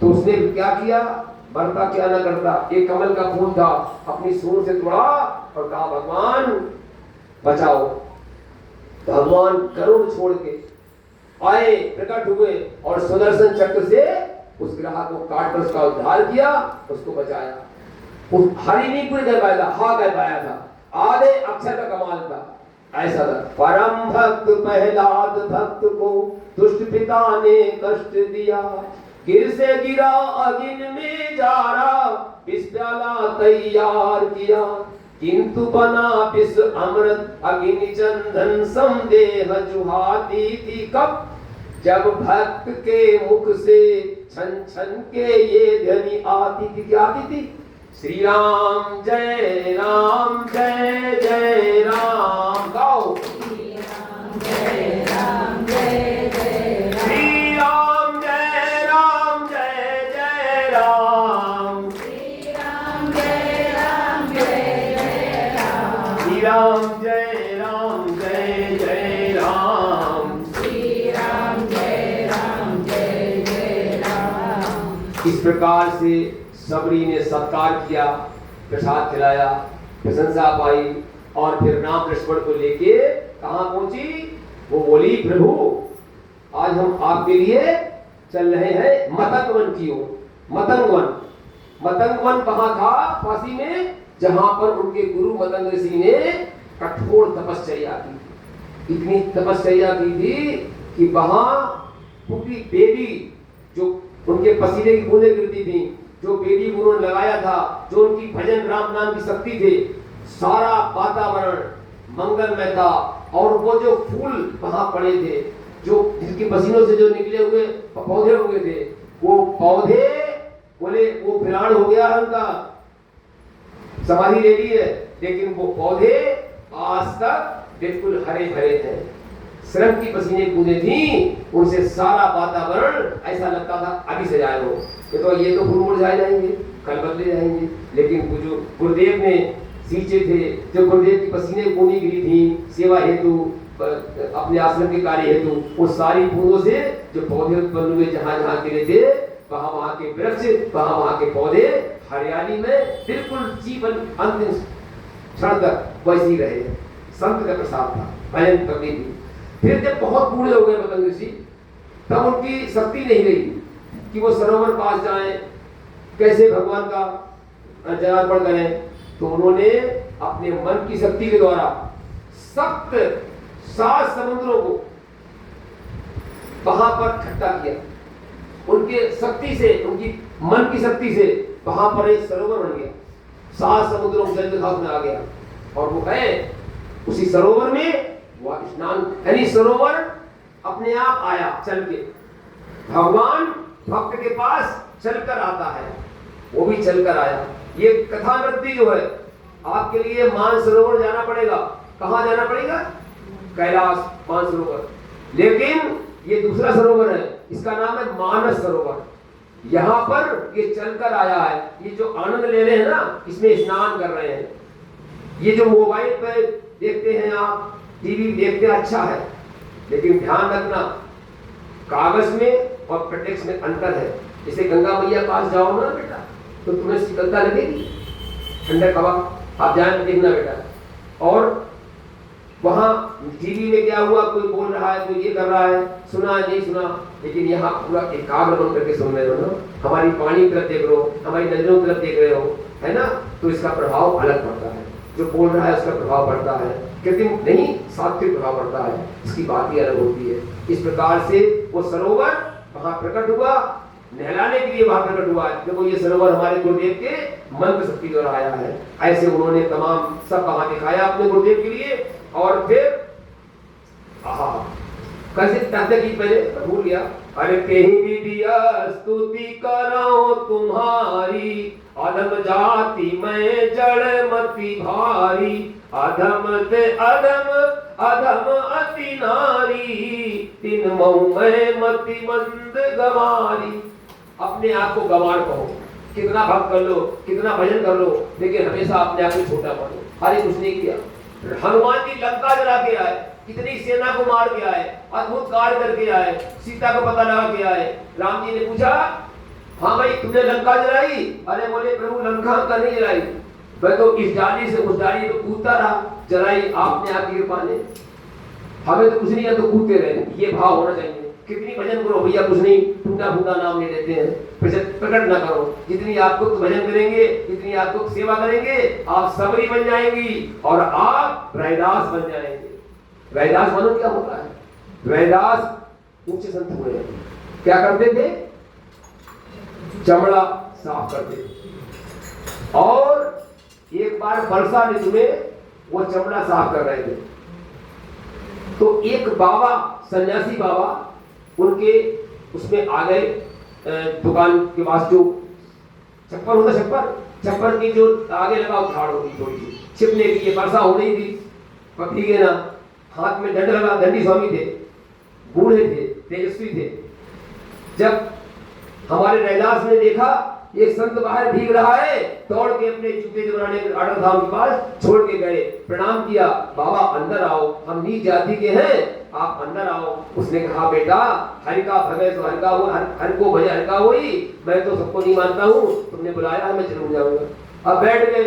A: तो उसने क्या किया? मरता क्या ना करता, एक कमल का फूल था, अपनी सूंड से तोड़ा और कहा भगवान बचाओ। भगवान करुण छोड़ के आए, प्रकट हुए और सुदर्शन चक्र से उस ग्राह को काट कर उसका उद्धार किया, उसको बचाया। उस हरि नहीं पूरे कर पाया था, हा कह पाया था, आधे अक्षर का कमाल था, ऐसा था। परम भक्त प्रहलाद भक्त को दुष्ट पिता ने कष्ट दिया, गिर से गिरा अग्नि में जारा, विष प्याला तैयार किया, किंतु बना विष अमृत अग्नि चंदन समदेह जुहाती थी। कब? जब भक्त के मुख से छन छन के ये ध्वनि आती थी। क्या आती थी? श्री राम जय राम जय जय राम। गाओ
B: श्री राम जय राम जय जय राम,
A: श्री राम जय राम जय जय राम,
B: श्री राम जय राम जय जय राम,
A: श्री राम जय राम जय जय राम,
B: श्री राम जय राम जय जय राम।
A: इस प्रकार से सबरी ने सत्कार किया, प्रसाद खिलाया, प्रशंसा पाई, और फिर राम लक्ष्मण को लेके कहां पहुंची? वो बोली प्रभु आज हम आपके लिए चल रहे हैं मतंग वन की ओर। मतंग वन, मतंग वन कहां था? काशी में, जहां पर उनके गुरु मतंग ऋषि ने कठोर तपस्या की। इतनी तपस्या की थी कि वहां पूरी बेदी, जो उनके पसीने की बूंदें गिरती थी, जो बेदी उन्होंने लगाया था, जो उनकी भजन राम नाम की शक्ति थे, सारा वातावरण मंगलमय था। और वो जो फूल वहां पड़े थे, जो जिनके पसीनों से जो निकले हुए पौधे हुए थे, वो पौधे बोले वो फिरान हो गया, उनका समाधि ले ली है, लेकिन वो पौधे आज तक बिल्कुल हरे भरे हैं, श्रम की पसीने बूंदें थी, उनसे सारा वातावरण ऐसा लगता था अभी से जाए हो, ये तो फूल मुरझाए जाएंगे, कल बदले जाएंगे। लेकिन वो जो गुरुदेव ने सींचे थे, जो गुरुदेव की पसीने बूंदी गिरी थी सेवा हेतु, अपने आश्रम के कार्य हेतु, वो सारी बूंदों से जो पौधे उत्पन्न हुए, जहां जहां गिरे थे वहां के वृक्ष, वहां के पौधे हरियाली में बिल्कुल जीवन अंतिम क्षण तक वैसे ही रहे। संत का प्रसाद था, भजन करनी थी। फिर जब बहुत बूढ़े हो गए मतंग ऋषि, तब उनकी शक्ति नहीं रही कि वो सरोवर पास जाएं, कैसे भगवान का जनार्पण करें। तो उन्होंने अपने मन की शक्ति के द्वारा सख्त 7 समुद्रों को वहां पर इकट्ठा किया। उनके शक्ति से, उनकी मन की शक्ति से वहां पर एक सरोवर बन गया, 7 समुद्रों को जल में आ गया। और वो है उसी सरोवर में वो स्नान, यानी सरोवर अपने आप आया चल के। भगवान भक्त के पास चलकर आता है, वो भी चलकर आया। ये कथा नृत्य जो है आपके लिए मानसरोवर जाना पड़ेगा। कहां जाना पड़ेगा? कैलाश मानसरोवर। लेकिन ये दूसरा सरोवर है, इसका नाम है मानस सरोवर। यहाँ पर ये चलकर आया है। ये जो आनंद ले रहे हैं ना, इसमें स्नान कर रहे हैं। ये जो मोबाइल पे देखते हैं आप, टीवी देखते हैं, अच्छा है, लेकिन ध्यान रखना कागज में और प्रत्यक्ष में अंतर है। जैसे गंगा मैया पास जाओ ना बेटा, तो तुम्हें शीतलता लगेगी, ठंडक हवा, आप जाए तो देखना बेटा। और वहां टीवी में क्या हुआ, कोई बोल रहा है, कोई ये कर रहा है, सुना नहीं सुना, लेकिन यहाँ पूरा एकाग्र बन करके सुन रहे हो ना, हमारी वाणी की तरफ देख रहे हो, हमारी नजरों की तरफ देख रहे हो, है ना, तो इसका प्रभाव अलग पड़ता है। जो बोल रहा है उसका प्रभाव पड़ता है, कृत्रिम नहीं, सात्विक प्रभाव पड़ता है, इसकी बात ही अलग होती है। इस प्रकार से वो सरोवर वहां प्रकट हुआ, नहलाने के लिए वहां प्रकट हुआ। देखो ये सरोवर हमारे गुरुदेव के मंत्र शक्ति द्वारा आया है। ऐसे उन्होंने तमाम सब वहां दिखाया अपने गुरुदेव के लिए। और फिर कैसे कहते गीत पहले भूल गया, अरे कहीं भी दिया स्तुति कराओ तुम्हारी, अधम जाति में जड़ मति भारी, अधम ते अधम अधम अति नारी, तीन मऊ में मति मंद गवारी। अपने आप को गवार कहो, कितना भक्त कर लो, कितना भजन कर लो, लेकिन हमेशा अपने आप को छोटा मानो। अरे कुछ नहीं किया, हनुमान जी लंका जला के आए, कितनी सेना को मार के आए, अद्भुत कार्य करके आए, सीता को पता लगा के आए। राम जी ने पूछा, हाँ भाई तुमने लंका जलाई? अरे बोले प्रभु लंका का नहीं जलाई, मैं तो इस डाली से उस डाली पे कूदता रहा, जलाई आपने आपकी कृपा ने, हमें तो कुछ नहीं है तो कूदते रहे। ये भाव होना चाहिए। कितनी भजन करो भैया, कुछ नहीं, टूटा फूटा नाम नहीं लेते हैं, प्रकट ना करो। जितनी आपको भजन करेंगे, जितनी आपको सेवा करेंगे, आप सबरी बन जाएंगी और आप रैदास बन जाएंगे। रैदास मानो क्या होता है? रैदास ऊंचे संत हुए हैं, क्या करते थे? चमड़ा साफ करते थे। और एक बार वर्षा ऋतु में वो चमड़ा साफ कर रहे थे, तो एक बाबा, सन्यासी बाबा, उनके उसमें आ गए दुकान के पास। जो छप्पर होता, छप्पर की जो आगे लगा झाड़ होती थोड़ी सी छिपने की, ये वर्षा हो रही थी, भीगे ना, हाथ में दंड लगा। दंडी स्वामी थे, बूढ़े थे, तेजस्वी थे। जब हमारे रैदास ने देखा एक संत बाहर भीग रहा है, दौड़ के अपने जूते जो बनाने आर्डर धाम के पास छोड़ के गए, प्रणाम किया, बाबा अंदर आओ, हम नीच जाति के हैं, आप अंदर आओ। उसने कहा, बेटा हरि का भगे तो हरि का हो, हरि को भजे हरि का होई, मैं तो सबको नहीं मानता हूँ, तुमने बुलाया मैं जरूर जाऊंगा। अब बैठ गए,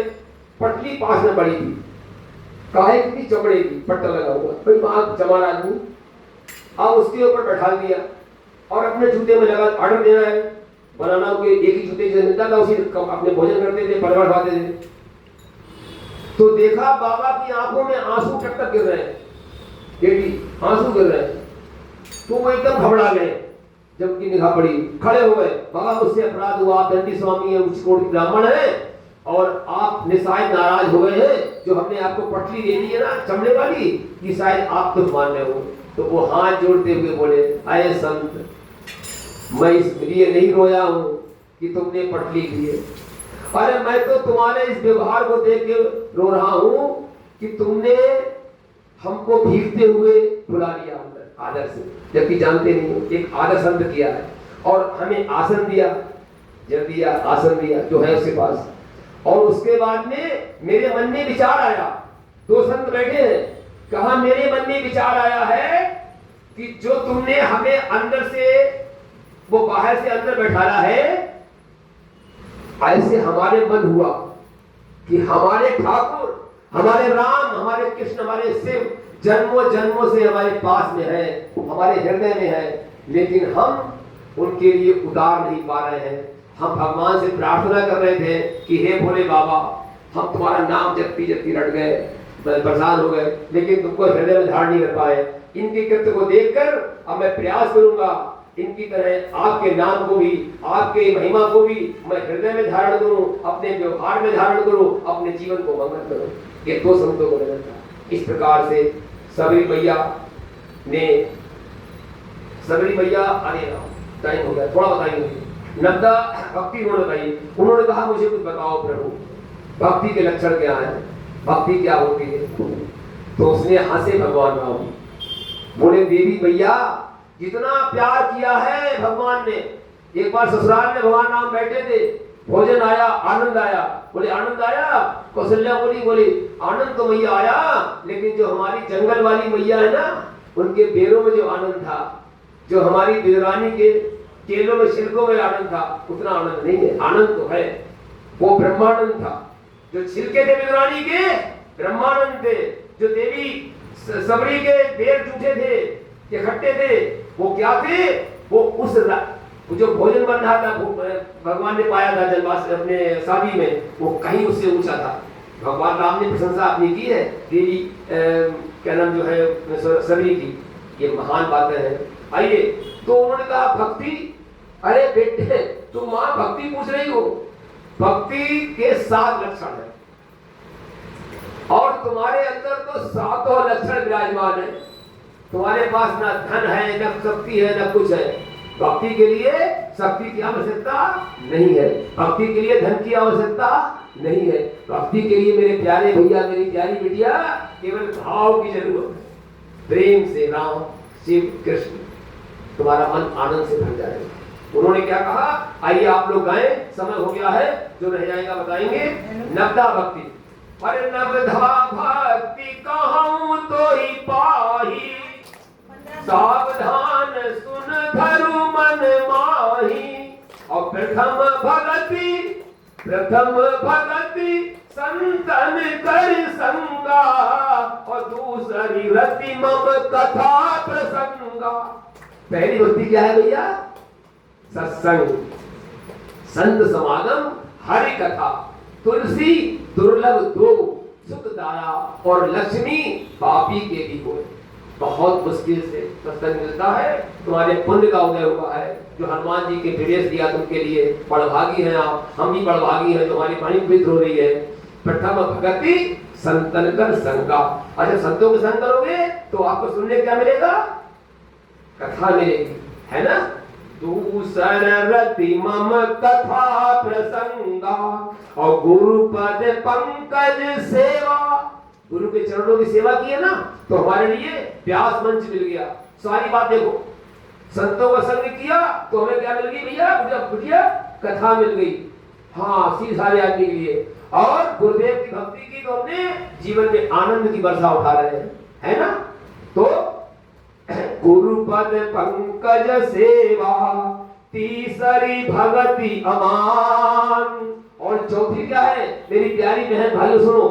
A: पटली पास में पड़ी थी, काहे की चमड़े की, पट्टा लगा हुआ, भाई वहां जमान आदमी, अब उसके ऊपर बैठा दिया और अपने जूते में लगा ऑर्डर दे रहा है। बनाना के एक ही जूते से मिलता था, उसी अपने भोजन करते थे, परिवार खाते थे। तो देखा बाबा की आंखों में आंसू टक गिर रहे हैं, बेटी आंसू गिर रहे हैं। तो वो एकदम घबरा गए। जब उनकी निगाह पड़ी, खड़े हो गए, बाबा मुझसे अपराध हुआ, आप दंडी स्वामी है, उच्च कोटि ब्राह्मण है, और आप शायद नाराज हो गए हैं, जो हमने आपको पटली दे दी है ना चमड़े वाली, कि शायद आप तो मान रहे हो। तो वो हाथ जोड़ते हुए बोले, आए संत, मैं इसलिए नहीं रोया हूं कि तुमने पटली दी है, अरे मैं तो तुम्हारे इस व्यवहार को देख के रो रहा हूं कि तुमने हमको भीगते हुए बुला लिया अंदर आदर से, जबकि जानते नहीं हो। एक आदर संत किया है और हमें आसन दिया, जब दिया आसन दिया जो है उसके पास। और उसके बाद में मेरे मन में विचार आया, दो संत बैठे हैं, कहा मेरे मन में विचार आया है कि जो तुमने हमें अंदर से वो बाहर से अंदर बैठाया है, ऐसे हमारे मन हुआ कि हमारे ठाकुर, हमारे राम, हमारे कृष्ण, हमारे शिव जन्मों जन्मों से हमारे पास में है, हमारे हृदय में है, लेकिन हम उनके लिए उतार नहीं पा रहे हैं। हम भगवान से प्रार्थना कर रहे थे कि हे भोले बाबा, हम तुम्हारा नाम जपती जपती रट गए, परेशान हो गए, लेकिन तुमको हृदय में धारण नहीं कर पाए। इनके कृत्य को देखकर अब मैं प्रयास करूंगा, इनकी तरह आपके नाम को भी, आपके महिमा को भी मैं हृदय में धारण करूं, अपने व्यवहार में धारण करूं, अपने जीवन को मंगल करूं। ये दो संतों को नजर था। इस प्रकार से सबरी मैया ने, सबरी मैया, अरे टाइम हो गया, थोड़ा बताइए नब्दा भक्ति उन्होंने बताई। उन्होंने कहा मुझे कुछ बताओ प्रभु, भक्ति के लक्षण क्या है, भक्ति क्या होती है। तो उसने हंसे भगवान राम, बोले देवी मैया जितना प्यार किया है भगवान ने। एक बार ससुराल में भगवान राम बैठे थे, भोजन आया, आनंद आया, बोले आनंद आया, कौशल्या बोली आनंद तो मैया आया, लेकिन जो हमारी जंगल वाली मैया है ना, उनके बेरों में जो आनंद था, जो हमारी बिजरानी के केलों में छिलकों में आनंद था, उतना आनंद नहीं है। आनंद तो है, वो ब्रह्मानंद था। जो छिलके थे बिजरानी के, ब्रह्मानंद थे। जो देवी सबरी के बेर जूठे थे, ये खट्टे थे, वो क्या थे, वो उस जो भोजन बन रहा था, भगवान ने पाया था जन्माष्टमी अपने शादी में, वो कहीं उससे ऊंचा था। भगवान राम ने प्रशंसा अपनी की है देवी क्या नाम जो है सबरी की, ये महान बातें हैं। आइए, तो उन्होंने कहा भक्ति, अरे बेटे तुम मां भक्ति पूछ रही हो, भक्ति के 7 लक्षण है और तुम्हारे अंदर तो 7 लक्षण विराजमान है। तुम्हारे पास ना धन है, ना शक्ति है, ना कुछ है। भक्ति के लिए शक्ति की आवश्यकता नहीं है, भक्ति के लिए धन की आवश्यकता नहीं है। भक्ति के लिए मेरे प्यारे भैया, मेरी प्यारी बिटिया, केवल भाव की जरूरत है। प्रेम से राम, शिव, कृष्ण, तुम्हारा मन आनंद से भर जाएगा। उन्होंने क्या कहा, आइए आप लोग गाएं, समय हो गया है, जो रह जाएगा बताएंगे। नवदा भक्ति, अरे नवधा भक्ति कहूं तो ही पाही, सावधान सुन धरु मन माही। और प्रथम भगति संतन कर संगा, और दूसरी रति मम कथा प्रसंगा। पहली भक्ति क्या है भैया, सत्संग, संत समागम, हरि कथा, तुलसी दुर्लभ दो, सुखदारा और लक्ष्मी पापी के भी हो। बहुत मुश्किल से सत्संग मिलता है, तुम्हारे पुण्य का उदय हुआ है, जो हनुमान जी के विदेश दिया तुमके लिए। बड़भागी हैं आप, हम भी बड़भागी हैं, जो हमारी वाणी पवित्र हो रही है। प्रथम भगति संतन कर संगा। अच्छा, संतों के संग करोगे तो आपको सुनने क्या मिलेगा, कथा मिलेगी, है ना। दूसर रति मम कथा प्रसंगा, और गुरु पद पंकज सेवा। गुरु के चरणों की सेवा की है ना, तो हमारे लिए व्यास मंच मिल गया। सारी बात देखो, संतों का संग किया तो हमें क्या मिल गई भैया, कथा मिल गई। हाँ, सी सारे आदमी के लिए। और गुरुदेव की भक्ति की तो हमने जीवन में आनंद की वर्षा उठा रहे हैं, है ना। तो गुरुपद पंकज सेवा, तीसरी भगति अमान। और चौथी क्या है मेरी प्यारी बहन भाइयों सुनो,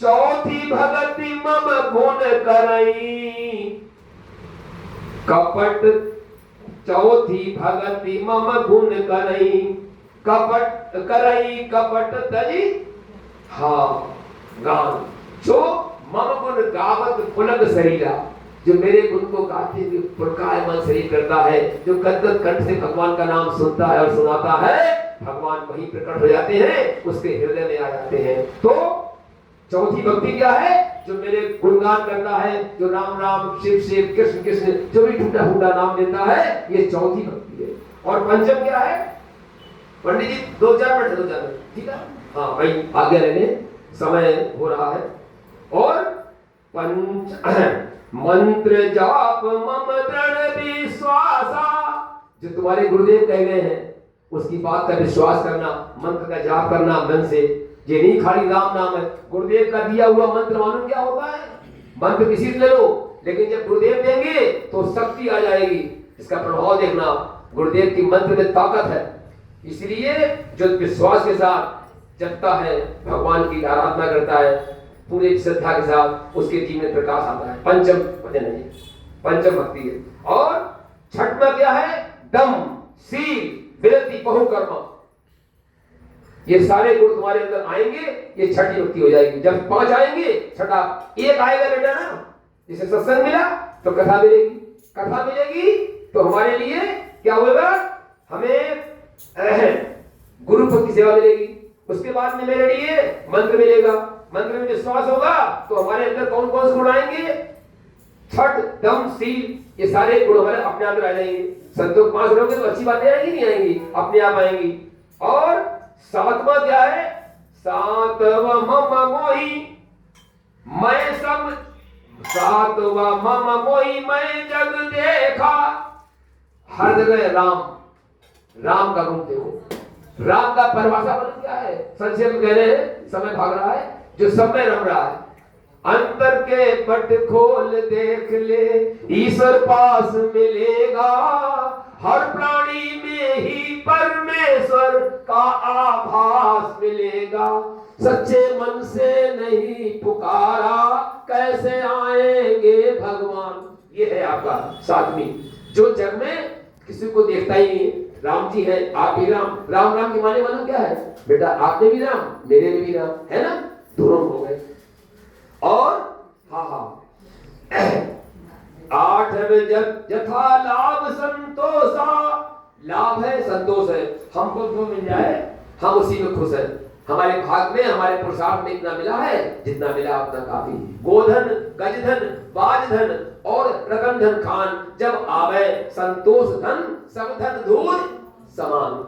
A: चौथी भगति मम गुण करई कपट। चौथी भगति मम गुण करई कपट, करई कपट तजी। हाँ, गान जो मम गुण गावत पुलक शरीरा, जो मेरे गुण को गाते हुए पुलकायमान शरीर करता है, जो गदगद कंठ से भगवान का नाम सुनता है और सुनाता है, भगवान वहीं प्रकट हो जाते हैं, उसके हृदय में आ जाते हैं। तो चौथी भक्ति क्या है, जो मेरे गुणगान करता है, जो राम राम, शिव शिव, कृष्ण कृष्ण, जो भी टूटा फूटा नाम देता है, ये चौथी भक्ति है। और पंचम क्या है, पंडित जी 2-4 मिनट, ठीक है। हाँ भाई, आगे रहने, समय हो रहा है। और मंत्र जाप मम दृढ़ विश्वासा, जो तुम्हारे गुरुदेव कह गए हैं उसकी बात का विश्वास करना, मंत्र का जाप करना मन से। ये नहीं खाली राम नाम है, गुरुदेव का दिया हुआ मंत्र मालूम क्या होता है? मंत्र किसी से ले लो, लेकिन जब गुरुदेव देंगे तो शक्ति आ जाएगी। इसका प्रभाव देखना, गुरुदेव की मंत्र में ताकत है। इसलिए जो विश्वास के साथ जपता है, भगवान की आराधना करता है पूरे श्रद्धा के साथ, उसके जीवन में प्रकाश आता है। पंचम भजन है, पंचम भक्ति है। और छठवां क्या है? दम, शील, विरति, बहुकर्म। ये सारे गुण तुम्हारे अंदर आएंगे, ये छठी भक्ति हो जाएगी। जब 5 आएंगे, छठा एक आएगा बेटा ना। जिसे सत्संग मिला तो कथा मिलेगी, कथा मिलेगी तो हमारे लिए क्या होगा? हमें गुरु पद की सेवा मिलेगी। उसके बाद में मेरे लिए मंत्र मिलेगा, मंत्र में विश्वास होगा तो हमारे अंदर कौन कौन से गुण आएंगे? छठ, दम, शील, ये सारे गुण हमारे अपने आप आ जाएंगे। संतों 5 रहोगे तो अच्छी बातें आएंगी, नहीं आएंगी? अपने आप आएंगी। और 7वां क्या है? सातवां मम मोहि मैं सब, 7वां मम मोहि मैं जग देखा। हर जगह राम, राम का रूप देखो। राम का परिभाषा मतलब क्या है? संक्षेप में कह रहे हैं, समय भाग रहा है, जो सब में रम रहा है। अंतर के पट खोल देख ले, ईश्वर पास मिलेगा। हर प्राणी में ही परमेश्वर का आभास मिलेगा। सच्चे मन से नहीं पुकारा, कैसे आएंगे भगवान? ये है आपका 7वीं, जो जग में किसी को देखता ही नहीं। राम जी है, आप भी राम। राम राम के माने मालूम क्या है बेटा? आपने भी राम, मेरे में भी राम, है ना? दोनों हो गए। और हाँ 8 यथा लाभ संतोषा। लाभ है, संतोष है। हमको जो मिल जाए हम उसी में खुश है। हमारे भाग में, हमारे पुरुषार्थ में इतना मिला है, जितना मिला उतना काफी। गोधन, गजधन, बाजधन और रकम धन खान, जब आवे संतोष धन, सब धन दूध समान।